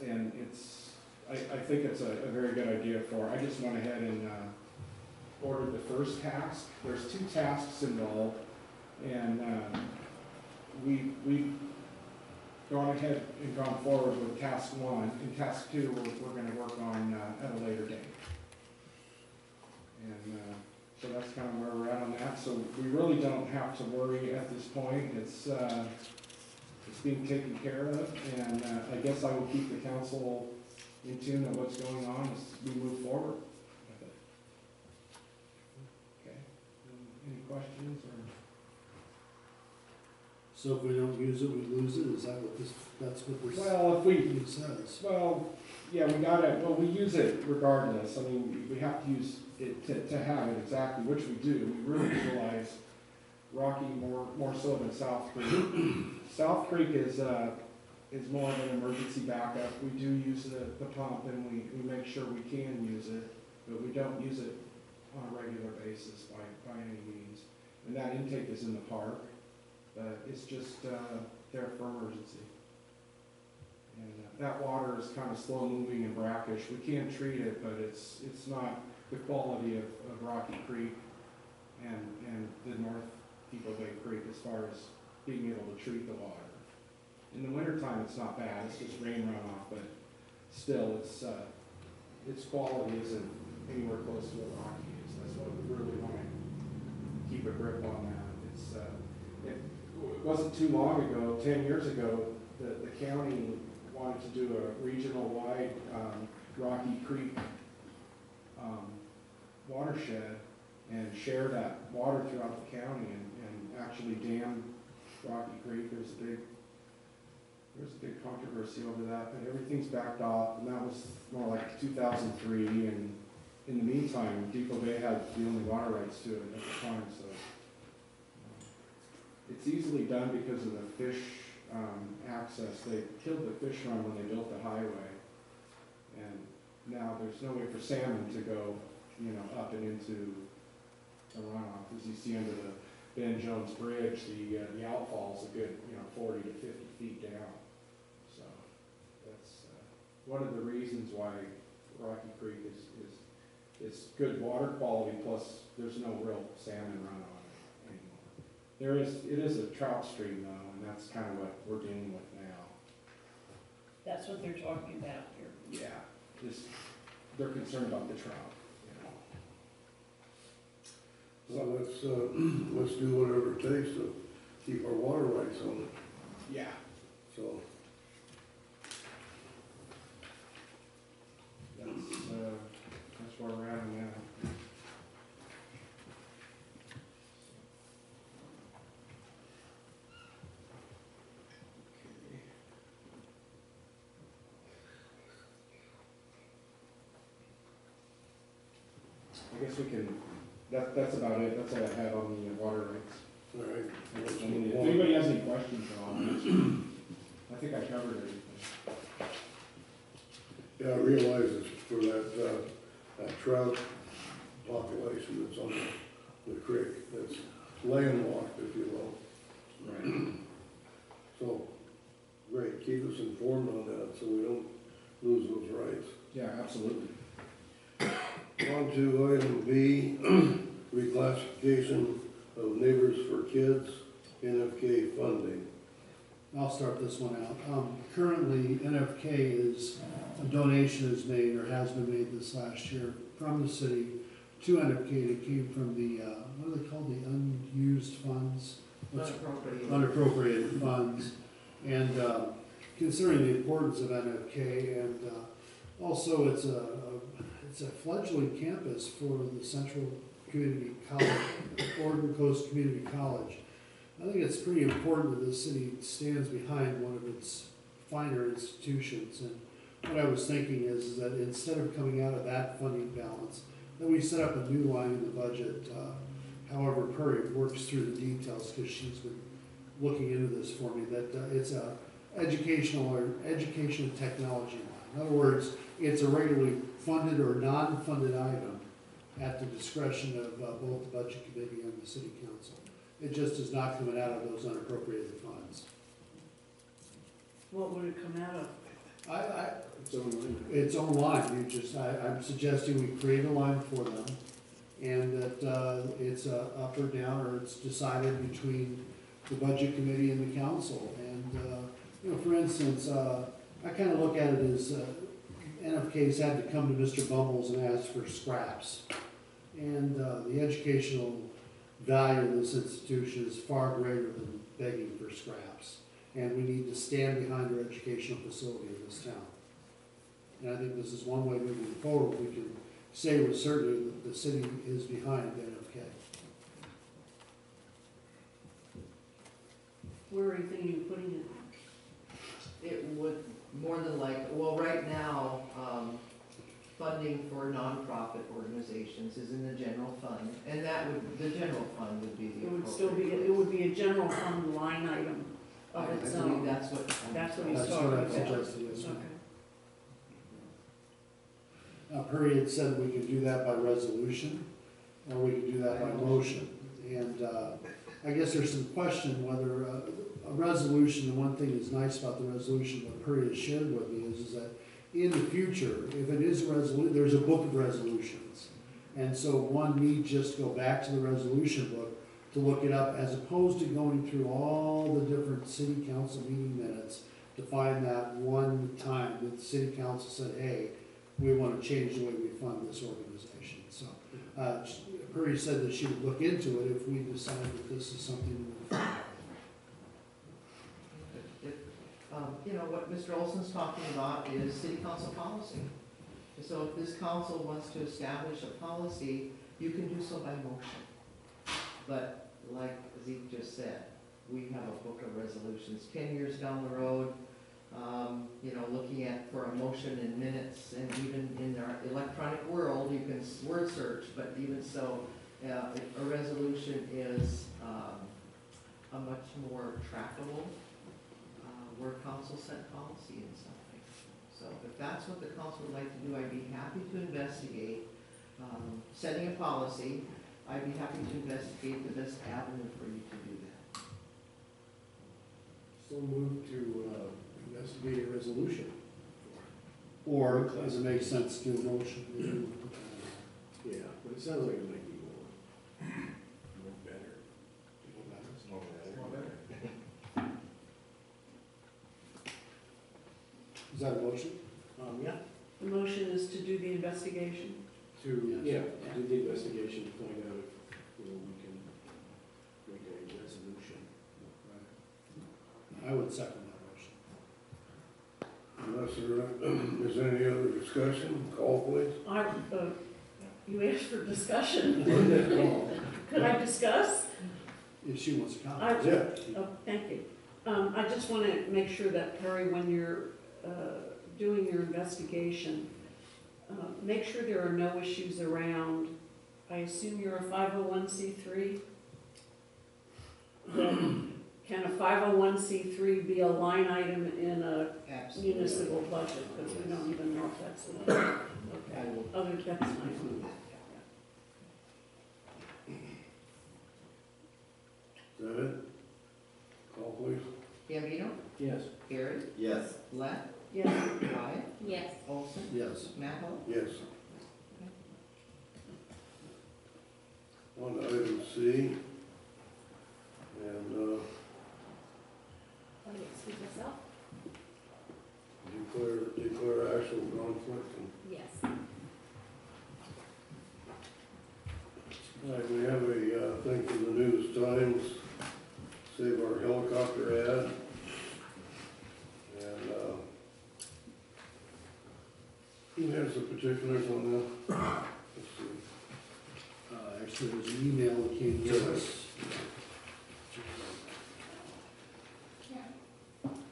And I think it's a very good idea I just went ahead and ordered the first task. There's 2 tasks involved, and we've gone ahead and gone forward with task 1, and task 2 we're going to work on at a later date. And so that's kind of where we're at on that. So we really don't have to worry at this point. It's being taken care of, and I guess I will keep the council in tune of what's going on as we move forward with it. Okay. Any questions or? So if we don't use it, we lose it, is that what that's what this Well, if we, it says? well, yeah, we use it regardless. I mean, we have to use it to have it exactly, which we do. We really utilize Rocky more so than South Creek. South Creek is more of an emergency backup. We do use the pump, and we make sure we can use it, but we don't use it on a regular basis by any means. And that intake is in the park, but it's just there for emergency. And that water is kind of slow moving and brackish. We can treat it, but it's not the quality of Rocky Creek and the North Depot Bay Creek as far as being able to treat the water. In the wintertime, it's not bad. It's just rain runoff, but still, its quality isn't anywhere close to what Rocky is. That's why we really want to keep a grip on that. It wasn't too long ago, 10 years ago, the county wanted to do a regional-wide Rocky Creek watershed and share that water throughout the county and actually dam Rocky Creek. There's a big There's a big controversy over that, but everything's backed off, and that was more like 2003, and in the meantime, Depot Bay had the only water rights to it at the time, so. It's easily done because of the fish, access. They killed the fish run when they built the highway. And now there's no way for salmon to go, up and into the runoff. As you see under the Ben Jones Bridge, the outfall's a good, 40 to 50 feet down. So that's one of the reasons why Rocky Creek is good water quality, plus there's no real salmon runoff anymore. It is a trout stream though, and that's kind of what we're dealing with now. That's what they're talking about here. Yeah, they're concerned about the trout. So let's do whatever it takes to keep our water rights on it, Yeah. so. That's where we're at now. I guess we can, that's about it, that's all I have on the water rights. All right. I mean, if anybody has any questions, I'll answer. I think I covered everything. Yeah, I realize it's for that trout population that's on the creek, that's landlocked, if you will. Right. So, great, keep us informed on that so we don't lose those rights. Yeah, absolutely. On to item B, reclassification of Neighbors for Kids, NFK funding. I'll start this one out. Currently, NFK a donation is made or has been made this last year from the city to NFK. It came from the, what are they called, the unused funds? Unappropriated. Unappropriated funds. And considering the importance of NFK, and also it's a fledgling campus for the Central Community College, Oregon Coast Community College. I think it's pretty important that the city stands behind one of its finer institutions. And what I was thinking is that instead of coming out of that funding balance, that we set up a new line in the budget. However, Perry works through the details because she's been looking into this for me, that it's a educational technology line. In other words, it's a regularly funded or non-funded item at the discretion of both the budget committee and the city council. It just is not coming out of those unappropriated funds. What would it come out of? It's online. I'm suggesting we create a line for them, and that it's up or down, or it's decided between the budget committee and the council. And for instance, I kind of look at it as NFK's had to come to Mr. Bumbles and ask for scraps, and the educational value of this institution is far greater than begging for scraps. And we need to stand behind our educational facility in this town. And I think this is one way moving forward. We can say with certainty that the city is behind NFK. Where are you thinking of putting it? It would more than right now, funding for nonprofit organizations is in the general fund, and the general fund would be the It would still be, appropriate it would be a general fund line item of its I believe own. that's what. That's what he's That's talking what I about. suggested, yes, ma'am. Okay. Perry had said we could do that by resolution, or we could do that by motion. And I guess there's some question whether a resolution, the one thing that's nice about the resolution, what Perry has shared with me is that in the future, if it is a resolution, there's a book of resolutions. And so one need just go back to the resolution book to look it up, as opposed to going through all the different city council meeting minutes to find that one time that the city council said, hey, we want to change the way we fund this organization. So Perry said that she would look into it if we decide that this is something we would fund. What Mr. Olson's talking about is city council policy. So if this council wants to establish a policy, you can do so by motion. But like Zeke just said, we have a book of resolutions. 10 years down the road, You know, looking at for a motion in minutes, and even in our electronic world, you can word search, but even so, a resolution is a much more trackable, where council set policy and something. So if that's what the council would like to do, I'd be happy to investigate, setting a policy. I'd be happy to investigate the best avenue for you to do that. So move to investigate a resolution. Or, does it make sense to do a motion? Yeah, but it sounds like it might be more better. More better. Is that a motion? Yeah, The motion is to do the investigation. to, Yes. yeah, do the investigation to find out if, you know, we can make a resolution. I would second that motion. Unless there is any other discussion, call please. You asked for discussion. Could I discuss? If she wants to comment. Yeah. Oh, thank you. I just want to make sure that, Perry, when you're doing your investigation, make sure there are no issues around, I assume you're a 501c3? Can a 501c3 be a line item in a Absolutely. municipal budget? Because we don't even know if that's a line. Okay, other, that's fine. Is that it? Call please. Gambino, Yes. Gary, Yes. Lett, Yes. Wyatt, Yes. Olson, Yes. Maho. Yes. On to item C, and Let me excuse myself. declare actual conflict. Yes. All right, we have a thing from the News Times, Save Our Helicopter ad. And who has the particulars on that? Let's see. Actually, there's an email that came to us.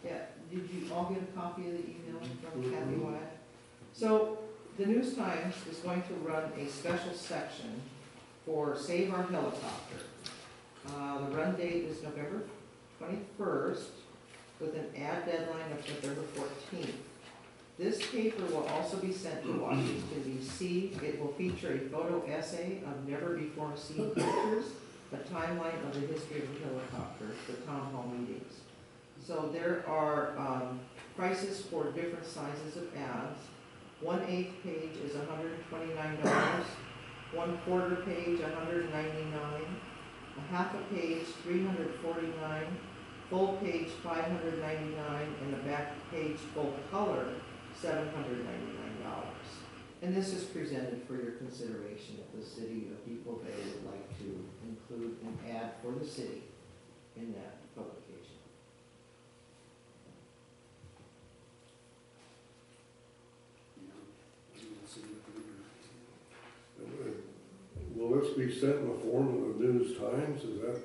Yeah, did you all get a copy of the email from Kathy Wyatt? So, the News Times is going to run a special section for Save Our Helicopter. The run date is November 21st, with an ad deadline of November 14th. This paper will also be sent to Washington DC. It will feature a photo essay of never-before-seen pictures, a timeline of the history of the helicopter, the town hall meetings. So there are prices for different sizes of ads. 1/8 page is $129. 1/4 page, $199. A half a page, $349. Full page, $599, and the back page full color, $799. And this is presented for your consideration if the city of Depot Bay would like to include an ad for the city in that publication. Will this be sent in the form of the News Times, is that?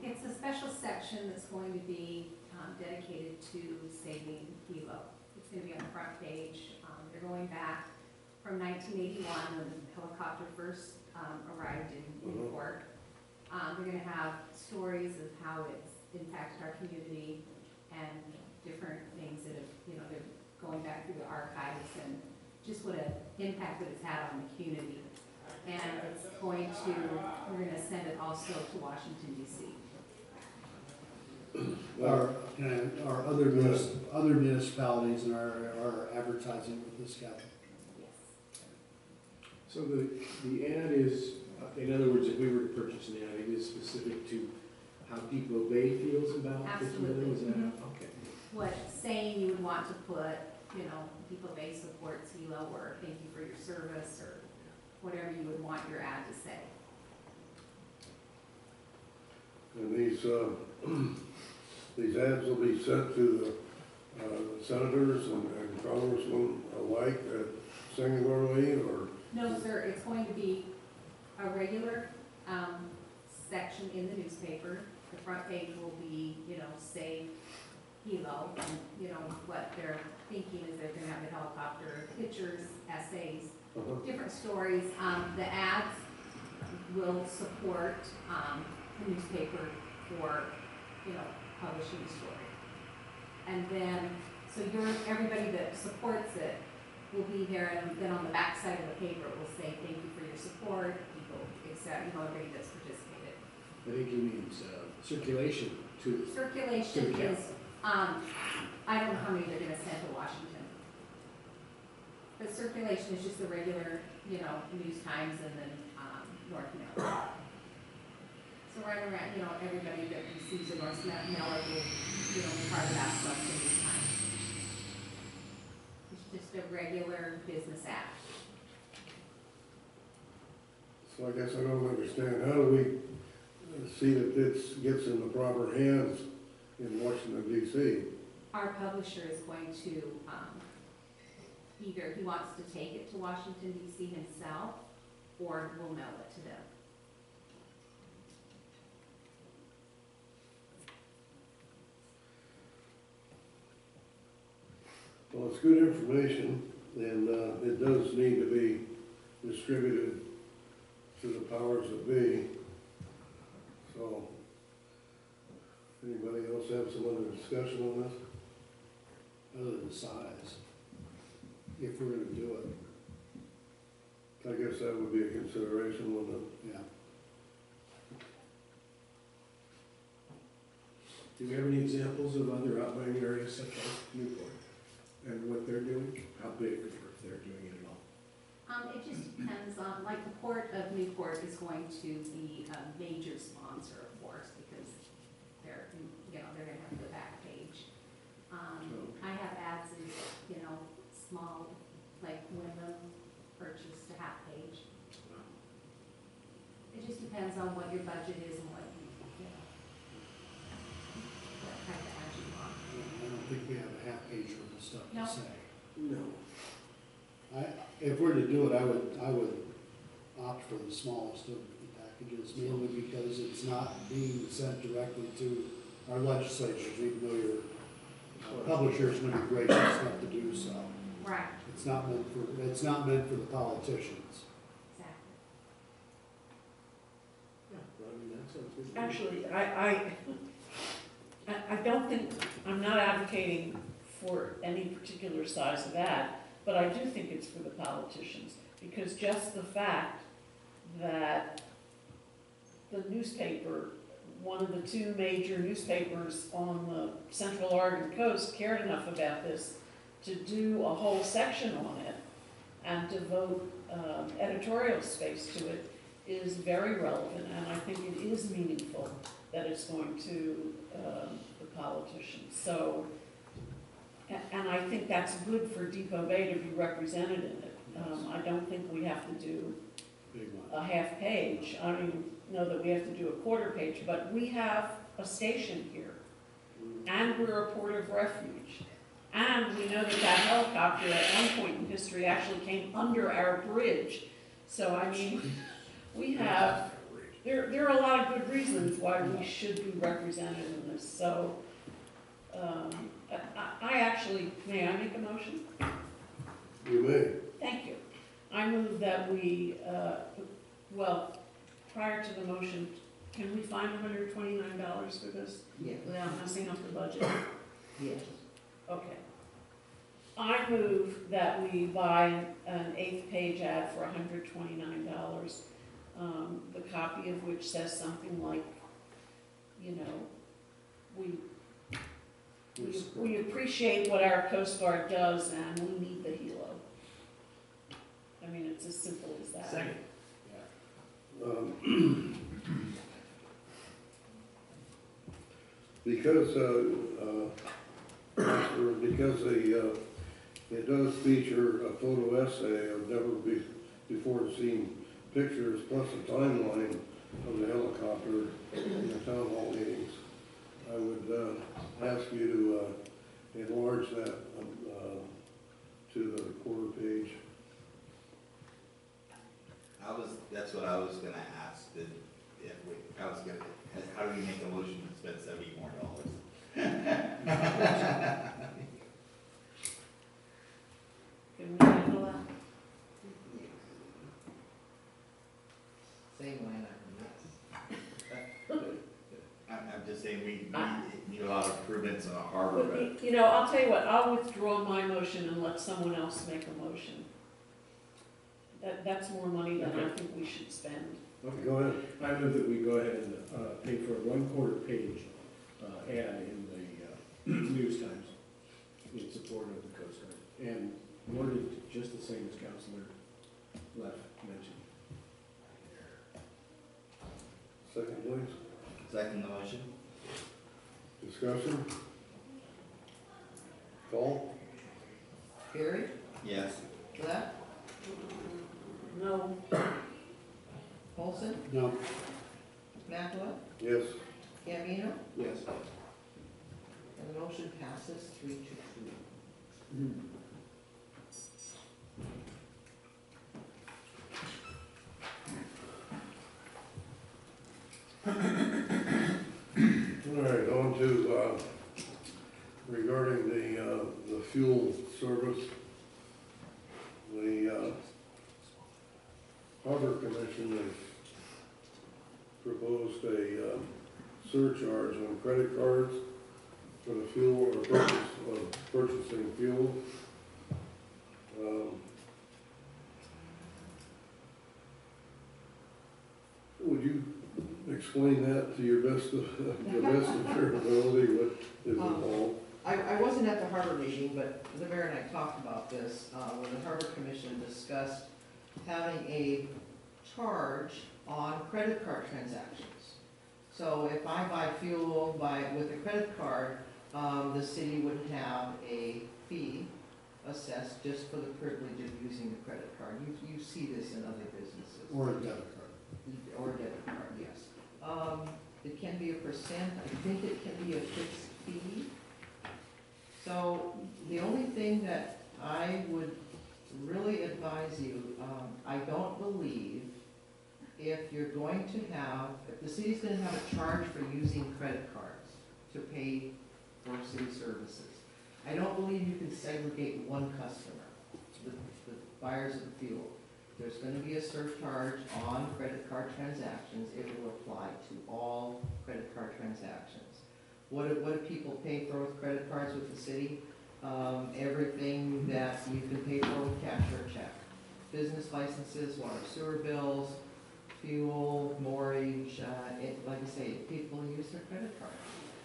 It's a special section that's going to be dedicated to saving Hilo. It's going to be on the front page. They're going back from 1981 when the helicopter first arrived in port. They're going to have stories of how it's impacted our community and different things that have, you know, they're going back through the archives and just what an impact that it's had on the community. And it's going to, we're going to send it also to Washington DC. Our other municipalities and our advertising with this, Kathy. Yes. So the ad is, in other words, if we were to purchase an ad, it is specific to how Depot Bay feels about this? Absolutely. Is that, Mhm. okay. What saying you would want to put, you know, Depot Bay supports Hilo, or thank you for your service, or whatever you would want your ad to say. And these ads will be sent to the senators and congressmen alike singularly, or? No, sir, it's going to be a regular section in the newspaper. The front page will be, you know, save Hilo, and, you know, what they're thinking is they're gonna have the helicopter pictures, essays, different stories. The ads will support, the newspaper for, you know, publishing the story. And then, so everybody that supports it will be there, and then on the back side of the paper, it will say, thank you for your support, people, except, you know, everybody that's participated. I think he means circulation to. Circulation To the is, I don't know how many they're gonna send to Washington. But circulation is just the regular, you know, News Times and then, North Miller. So right around, you know, everybody that receives a North Miller will, you know, be part of that stuff in News Times. It's just a regular business act. So I guess I don't understand, how do we see that this gets in the proper hands in Washington DC? Our publisher is going to, either he wants to take it to Washington DC himself, or we'll mail it to them. Well, it's good information, and it does need to be distributed to the powers that be. So, anybody else have some other discussion on this? Other than size, if we're gonna do it, I guess that would be a consideration, wouldn't it? yeah. Do we have any examples of other outlying areas such as Newport and what they're doing? How big, or if they're doing it at all? It just depends on, like, the Port of Newport is going to be a major sponsor, of course, because they're, you know, they're gonna have the back page. I have ads in, you know, small, like, Wyndham purchase to half page. It just depends on what your budget is and what, you know, what kind of ads you want. I don't think we have a half page worth of stuff No. to say. No. If we're to do it, I would opt for the smallest of the packages, mainly because it's not being sent directly to our legislatures, even though your publisher's going to be gracious enough to do so. Right, It's not meant for the politicians. exactly. Yeah, well, I mean, that sounds good. Actually, I don't think, I'm not advocating for any particular size of ad, but I do think it's for the politicians, because just the fact that the newspaper, one of the two major newspapers on the Central Oregon coast cared enough about this to do a whole section on it and devote editorial space to it is very relevant, and I think it is meaningful that it's going to the politicians. So, and I think that's good for Depot Bay to be represented in it. I don't think we have to do Big one. a half page. I don't even know that we have to do a quarter page, but we have a station here, and we're a port of refuge. And we know that that helicopter at one point in history actually came under our bridge. So, I mean, we have, there are a lot of good reasons why we should be represented in this. So, I actually, may I make a motion? You may. Thank you. I move that we, well, prior to the motion, can we find $129 for this Yeah. without messing up the budget? Yes. Okay. I move that we buy an 8th page ad for $129, the copy of which says something like, you know, we appreciate what our Coast Guard does and we need the helo. I mean, it's as simple as that. Second. Because it does feature a photo essay of never before seen pictures, plus a timeline of the helicopter in the town hall meetings. I would ask you to enlarge that to the quarter page. That's what I was gonna ask, that how do we make a motion to spend $70 more? Can we handle that? Same line item, yes. I'm just saying, we need a lot of improvements in the harbor, but You know, I'll tell you what, I'll withdraw my motion and let someone else make a motion. That's more money than I think we should spend. Okay, Go ahead. I move that we go ahead and pay for a 1/4 page ad in the News Times in support of the Coast Guard, and worded just the same as Councilor Leff mentioned. Second, please. second the motion? Discussion? Call? Gary, Yes. Leff, No, Olson, No, Mackler, Yes. Gambino, Yes. and the motion passes 3-2. All right, on to, regarding the fuel service. The Harbor Commission has proposed a surcharge on credit cards for the fuel or purchasing fuel. Would you explain that to your best of, the best of your ability, what is involved? I wasn't at the harbor meeting, but the mayor and I talked about this, when the harbor commission discussed having a charge on credit card transactions. So if I buy fuel with a credit card, the city would have a fee assessed just for the privilege of using the credit card. You see this in other businesses. or a debit card. Or debit card, yes. It can be a percent, I think it can be a fixed fee. So the only thing that I would really advise you, I don't believe if you're going to have, if the city's gonna have a charge for using credit cards to pay for city services, I don't believe you can segregate one customer, the buyers of the fuel. There's gonna be a surcharge on credit card transactions. It will apply to all credit card transactions. What do people pay for with credit cards with the city? Everything that you can pay for with cash or check. Business licenses, water sewer bills, fuel, mortgage, like I say, people use their credit card.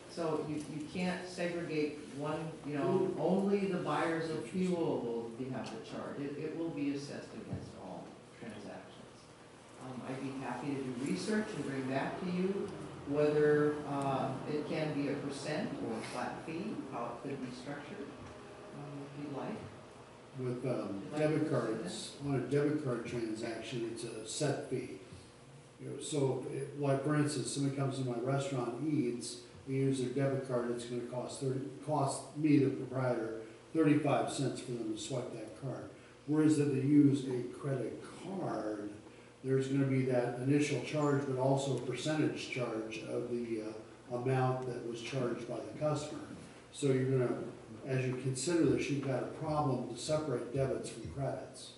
So you can't segregate one, only the buyers of fuel will have the charge. It will be assessed against all transactions. I'd be happy to do research and bring back to you whether it can be a percent or a flat fee, how it could be structured, if you'd like. With debit cards, on a debit card transaction, it's a set fee. So, like for instance, somebody comes to my restaurant, eats, we use their debit card, it's gonna cost me, the proprietor, 35 cents for them to swipe that card. Whereas if they use a credit card, there's gonna be that initial charge, but also a percentage charge of the amount that was charged by the customer. So you're gonna, as you consider this, you've got a problem to separate debits from credits,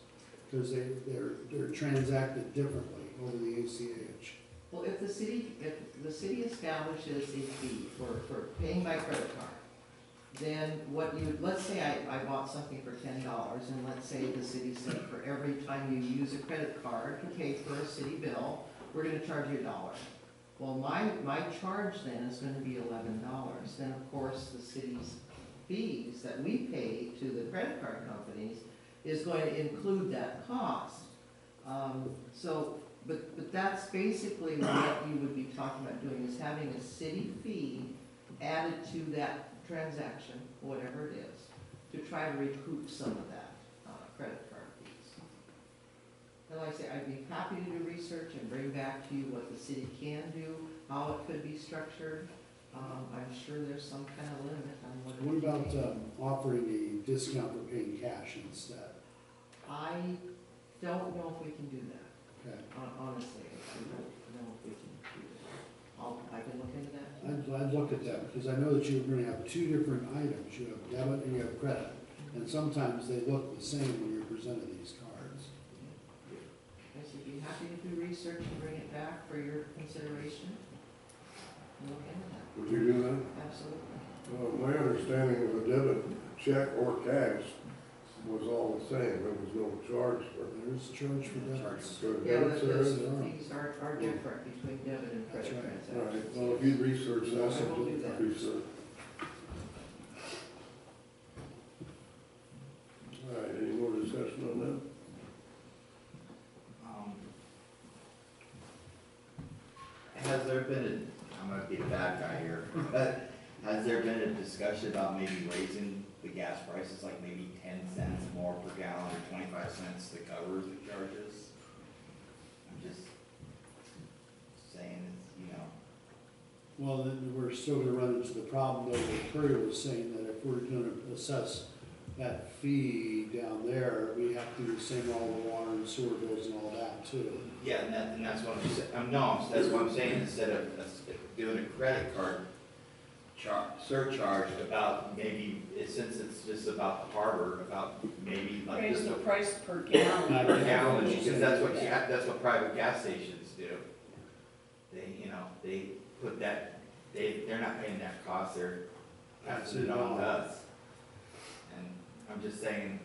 because they're transacted differently over the ACH. Well, if the city establishes a fee for paying by credit card, then let's say I bought something for $10, and let's say the city said for every time you use a credit card to pay for a city bill, we're gonna charge you $1. Well, my charge then is gonna be $11. Then, of course, the city's fees that we pay to the credit card companies is going to include that cost. But that's basically what you would be talking about doing, is having a city fee added to that transaction, whatever it is, to try to recoup some of that credit card fees. And like I say, I'd be happy to do research and bring back to you what the city can do, how it could be structured. I'm sure there's some kind of limit on what it What can about be. offering a discount for paying cash instead? I don't know if we can do that. Okay. Honestly, I don't know if we can do that. I can look into that. I'd look at that, because I know that you're gonna have two different items, you have debit and you have credit. And sometimes they look the same when you're presented these cards. I said, be happy to do research and bring it back for your consideration. And look into that, Would you do that? absolutely. My understanding of a debit check or cash was all the same, there was no charge for it. There's a charge for debits. For Yeah, debit but service. the fees are different between debit and That's credit right. All right, transactions. well, if you'd research that, I will do that. research. All right, any more discussion on that? Has there been I'm gonna be the bad guy here, but has there been a discussion about maybe raising the gas prices, like maybe 10 cents more per gallon or 25 cents to cover the charges? I'm just saying, Well, then we're still gonna run into the problem, though, that Curry was saying, that if we're gonna assess that fee down there, we have to do the same with all the water and sewer bills and all that too. yeah, and that's what I'm saying, no, that's what I'm saying, instead of doing a credit card surcharge about maybe, since it's just about the harbor, about maybe like Raise just the a price per gallon. per gallon, because that's what private gas stations do. They put that, they're not paying that cost, they're passing it on to us. And I'm just saying,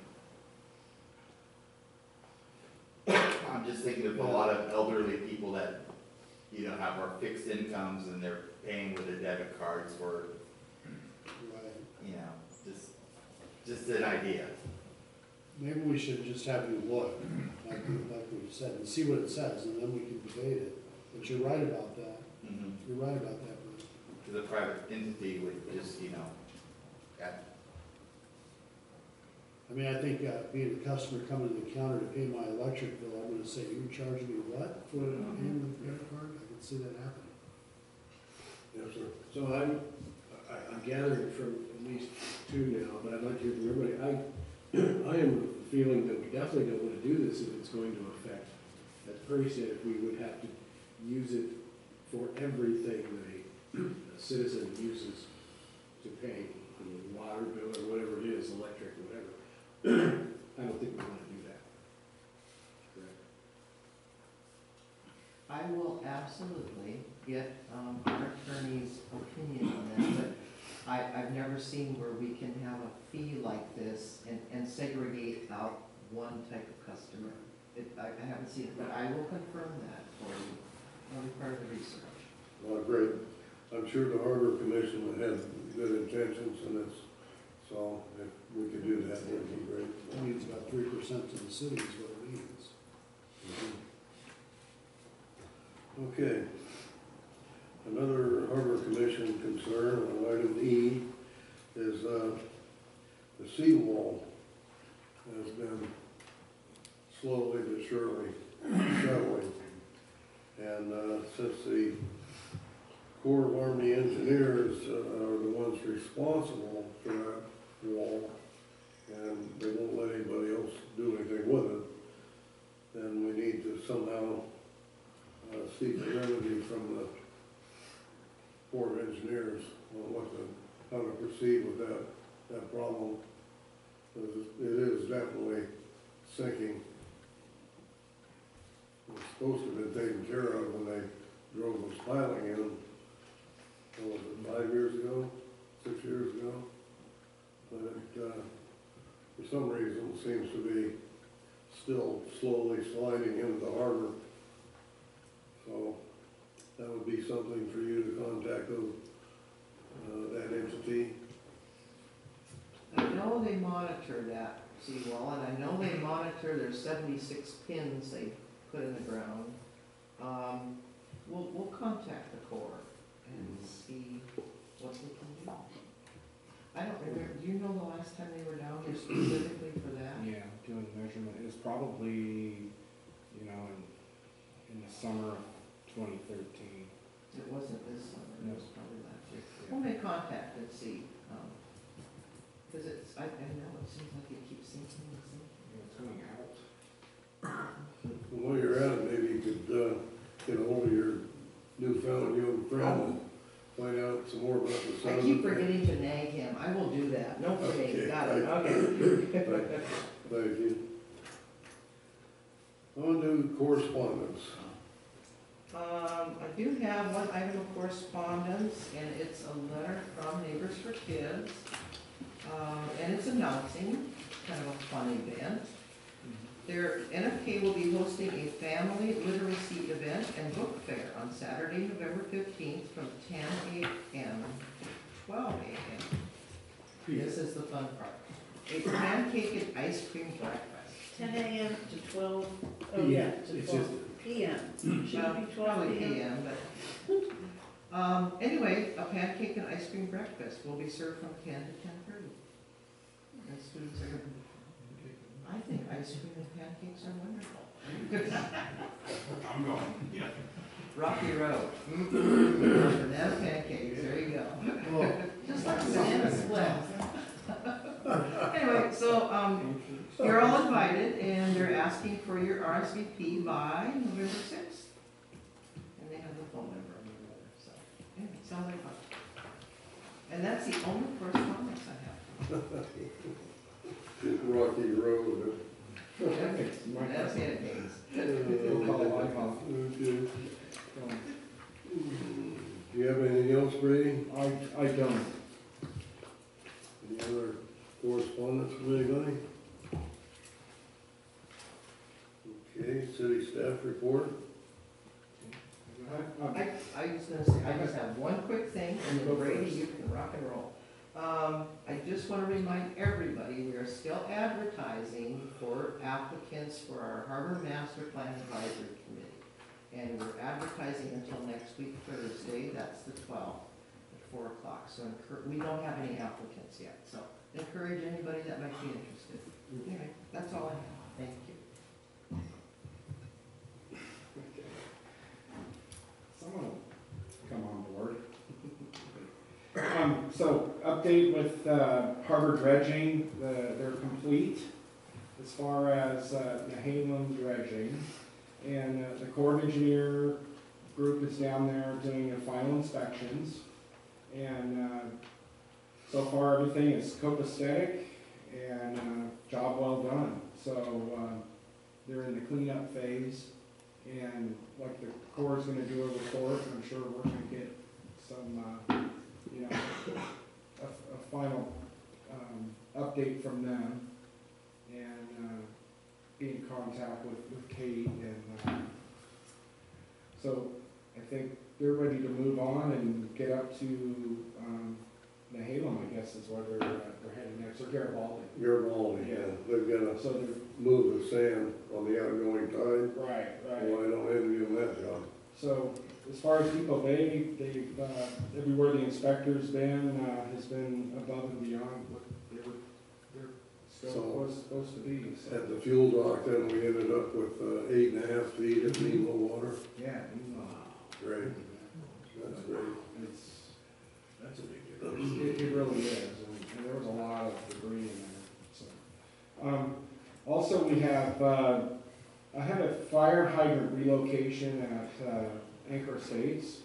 I'm just thinking of a lot of elderly people that, have our fixed incomes and they're paying with their debit cards for, Right. just an idea. Maybe we should just have you look, like we've said, and see what it says, and then we can debate it. But you're right about that. You're right about that, Bruce. Because a private entity would just, I mean, I think, being a customer coming to the counter to pay my electric bill, I'm gonna say, you're charging me what for paying with a credit card? I can see that happening. Yes, sir. So I'm gathering from at least two now, but I'd like to hear from everybody. I am of the feeling that we definitely don't want to do this if it's going to affect, as Perry said, if we would have to use it for everything that a citizen uses to pay, water bill or whatever it is, electric, whatever. I don't think we want to do that. Correct. I will absolutely get our attorney's opinion on that, but I've never seen where we can have a fee like this and segregate out one type of customer. I haven't seen it, but I will confirm that for you. That'll be part of the research. Well, great. I'm sure the Harbor Commission had good intentions in this, so if we could do that, that'd be great. It means about 3% of the city is what it means. Okay. Another Harbor Commission concern on item E is the seawall has been slowly but surely settling. And since the Corps of Army Engineers are the ones responsible for that wall, and they won't let anybody else do anything with it, then we need to somehow seek a remedy from the Corps of Engineers on how to proceed with that problem. Because it is definitely sinking. It was supposed to have been taken care of when they drove those piling in, what was it, 5 years ago, 6 years ago? But it, for some reason, seems to be still slowly sliding into the harbor. So that would be something for you to contact that entity. I know they monitor that seawall, and I know they monitor their 76 pins they put in the ground. We'll contact the Corps and see what we can do. I don't remember, do you know the last time they were down there specifically for that? Yeah, doing measurement, it was probably, in the summer of 2013. It wasn't this summer, it was probably last year. Yeah. We'll make contact and see, because I know it seems like it keeps sinking and sinking. It's going out. While you're at it, maybe you could get a hold of your newfound young friend and find out some more about the I sound. keep forgetting to nag him. I will do that. No forgetting. Okay. Got it, okay. Thank you. On to correspondence. I do have one item of correspondence, and it's a letter from Neighbors for Kids. And it's announcing kind of a fun event. NFK will be hosting a family literacy event and book fair on Saturday, November 15th from 10 a.m. to 12 a.m. This is the fun part. A pancake and ice cream breakfast. 10 a.m. to 12, oh PM. yeah, to It's 12 just- p.m. Should Well, be 12 probably p.m. p.m., but, anyway, a pancake and ice cream breakfast will be served from 10 to 10:30. And students are, I think ice cream and pancakes are wonderful. I'm going, yeah. Rocky Road. Banana pancakes, there you go. Just like a banana split. Anyway, so, you're all invited, and they're asking for your RSVP by November 6th. And they have the phone number on the letter, so, anyway, sounds like fun. And that's the only correspondence I have. Rocky Road. That's pancakes. We'll call it live off. Okay. Do you have anything else, Brady? I don't. Any other correspondence from anybody? Okay, city staff report. I was gonna say, I just have one quick thing, and then Brady, you can rock and roll. I just wanna remind everybody, we are still advertising for applicants for our Harbor Master Plan Advisory Committee. And we're advertising until next week, Thursday, that's the 12th, at 4 o'clock. So we don't have any applicants yet, so encourage anybody that might be interested. Anyway, that's all I have, thank you. Someone will come on board. So update with harbor dredging, they're complete as far as Nehalem dredging. And the Corps of Engineer group is down there doing their final inspections. And so far, everything is copacetic and job well done. So they're in the cleanup phase. And like the Corps is gonna do a report, I'm sure we're gonna get some, a final update from them. And be in contact with Kate, and so I think they're ready to move on and get up to Nehalem, I guess is where they're heading next, or Garibaldi. Garibaldi, yeah, they've got to So they're, move the sand on the outgoing tide. right. Well, I don't envy them that job. So as far as Depot Bay, they've, everywhere the inspector's been, has been above and beyond what they're still supposed to be, so. At the fuel dock, then we ended up with 8.5 feet of Nemo water. Yeah, Great, that's great. That's a big difference. It really is, and there was a lot of debris in there, so. Also, we have, I had a fire hydrant relocation at Anchor Estates.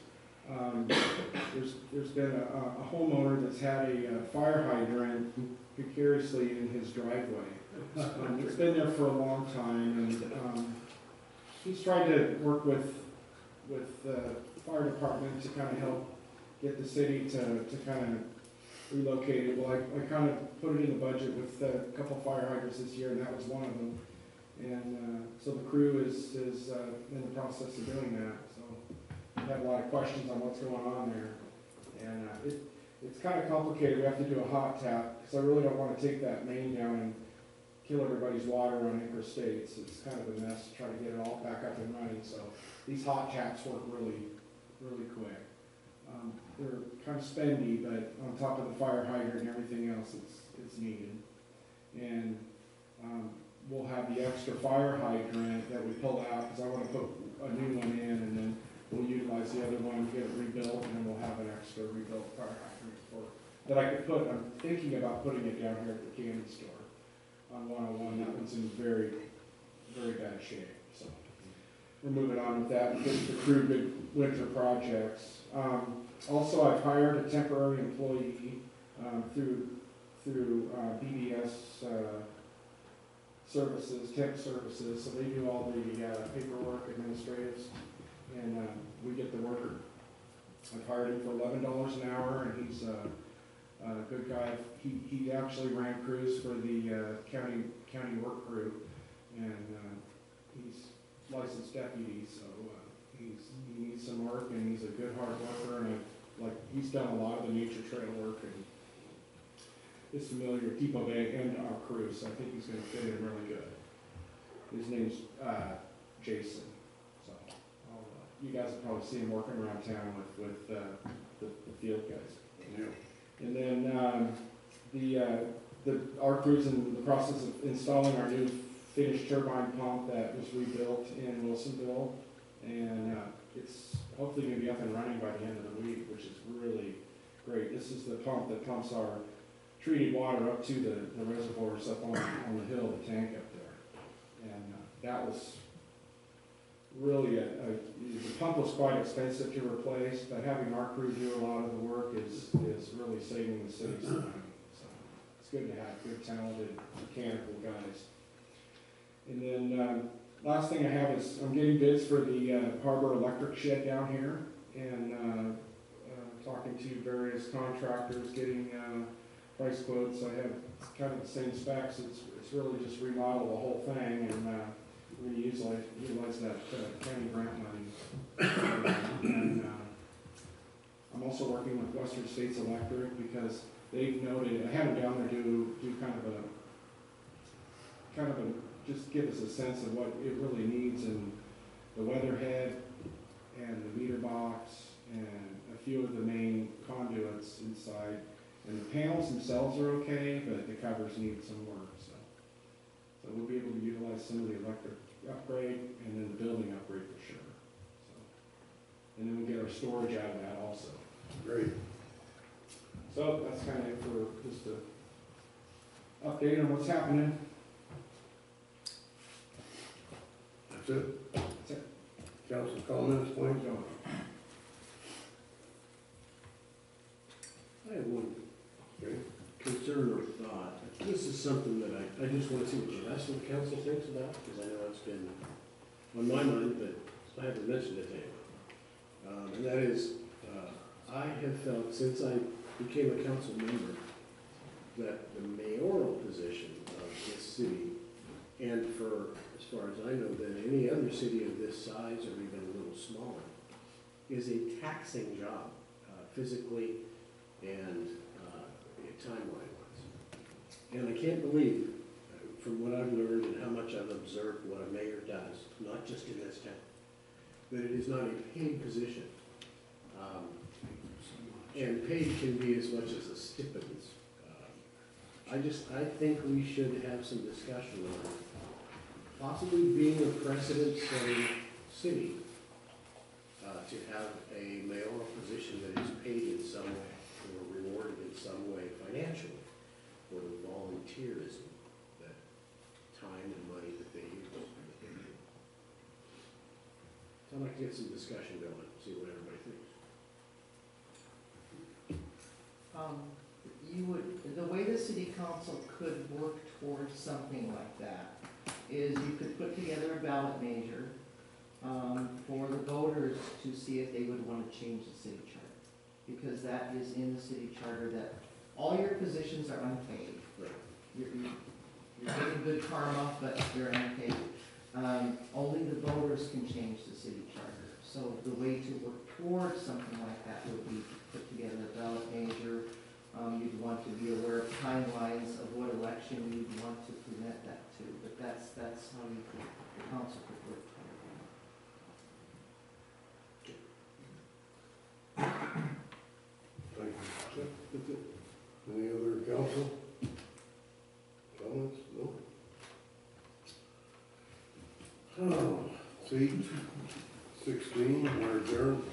There's been a homeowner that's had a fire hydrant precariously in his driveway. It's been there for a long time, and he's tried to work with the fire department to kind of help get the city to kind of relocate it. Well, I kind of put it in the budget with a couple fire hydrants this year, and that was one of them. And so the crew is in the process of doing that. So we have a lot of questions on what's going on there. And it's kind of complicated. We have to do a hot tap, because I really don't want to take that main down and kill everybody's water on Anchor Estates. It's kind of a mess to try to get it all back up and running. So these hot taps work really, really quick. They're kind of spendy, but on top of the fire hydrant and everything else, it's needed. And we'll have the extra fire hydrant that we pull out, because I want to put a new one in, and then we'll utilize the other one, get it rebuilt, and then we'll have an extra rebuilt fire hydrant that I could put. I'm thinking about putting it down here at the candy store on 101. That one's in very, very bad shape. So we're moving on with that, because the crew good winter projects. Also, I've hired a temporary employee, through BDS, services, temp services, so they do all the, paperwork, administratives, and, we get the worker. I've hired him for $11 an hour, and he's a good guy. He actually ran crews for the, county work crew, and, he's licensed deputy, so, he needs some work, and he's a good hard worker, and he's done a lot of the nature trail work, and is familiar with Depot Bay and our crew, so I think he's gonna fit in really good. His name's, Jason, so, you guys will probably see him working around town with the field guys. Yeah. And then, our crew's in the process of installing our new finished turbine pump that was rebuilt in Wilsonville, and, it's hopefully gonna be up and running by the end of the week, which is really great. This is the pump that pumps our treated water up to the reservoirs up on the hill, the tank up there. And that was really the pump was quite expensive to replace, but having our crew do a lot of the work is really saving the city some money. So it's good to have good, talented mechanical guys. And then last thing I have is I'm getting bids for the harbor electric shed down here, and talking to various contractors, getting price quotes. I have kind of the same specs. It's really just remodel the whole thing, and we're gonna utilize that county grant money. And I'm also working with Western States Electric, because they've noted, I had them down there do kind of a just give us a sense of what it really needs, and the weatherhead and the meter box and a few of the main conduits inside. And the panels themselves are okay, but the covers need some work, so we'll be able to utilize some of the electric upgrade and then the building upgrade for sure. So, and then we'll get our storage out of that also. Great. So that's kind of it for just a update on what's happening. That's it? That's it. Council comments, Where please? we going? I have one Okay. concern or thought. This is something that I just want to see what the rest of the council thinks about, because I know it's been on my mind, but I haven't mentioned it to anyone. And that is, I have felt since I became a council member that the mayoral position of this city, and for, as far as I know, than any other city of this size or even a little smaller, is a taxing job, physically and timeline-wise. And I can't believe, from what I've learned and how much I've observed what a mayor does, not just in this town, that it is not a paid position. And paid can be as much as a stipends. I think we should have some discussion on possibly being a precedent-setting city to have a mayoral position that is paid in some way, or rewarded in some way financially for the volunteerism, that time and money that they use. So I'd like to get some discussion going, see what everybody thinks. The way the city council could work towards something like that is you could put together a ballot measure for the voters to see if they would want to change the city charter. Because that is in the city charter, that all your positions are unpaid. Right. You're getting good karma, but you're unpaid. Only the voters can change the city charter. So the way to work towards something like that would be to put together a ballot measure. You'd want to be aware of timelines of what election you'd want to present that to. But that's how the council could work. Thank you. Any other council comments? No? Oh, seat 16, we're adjourned.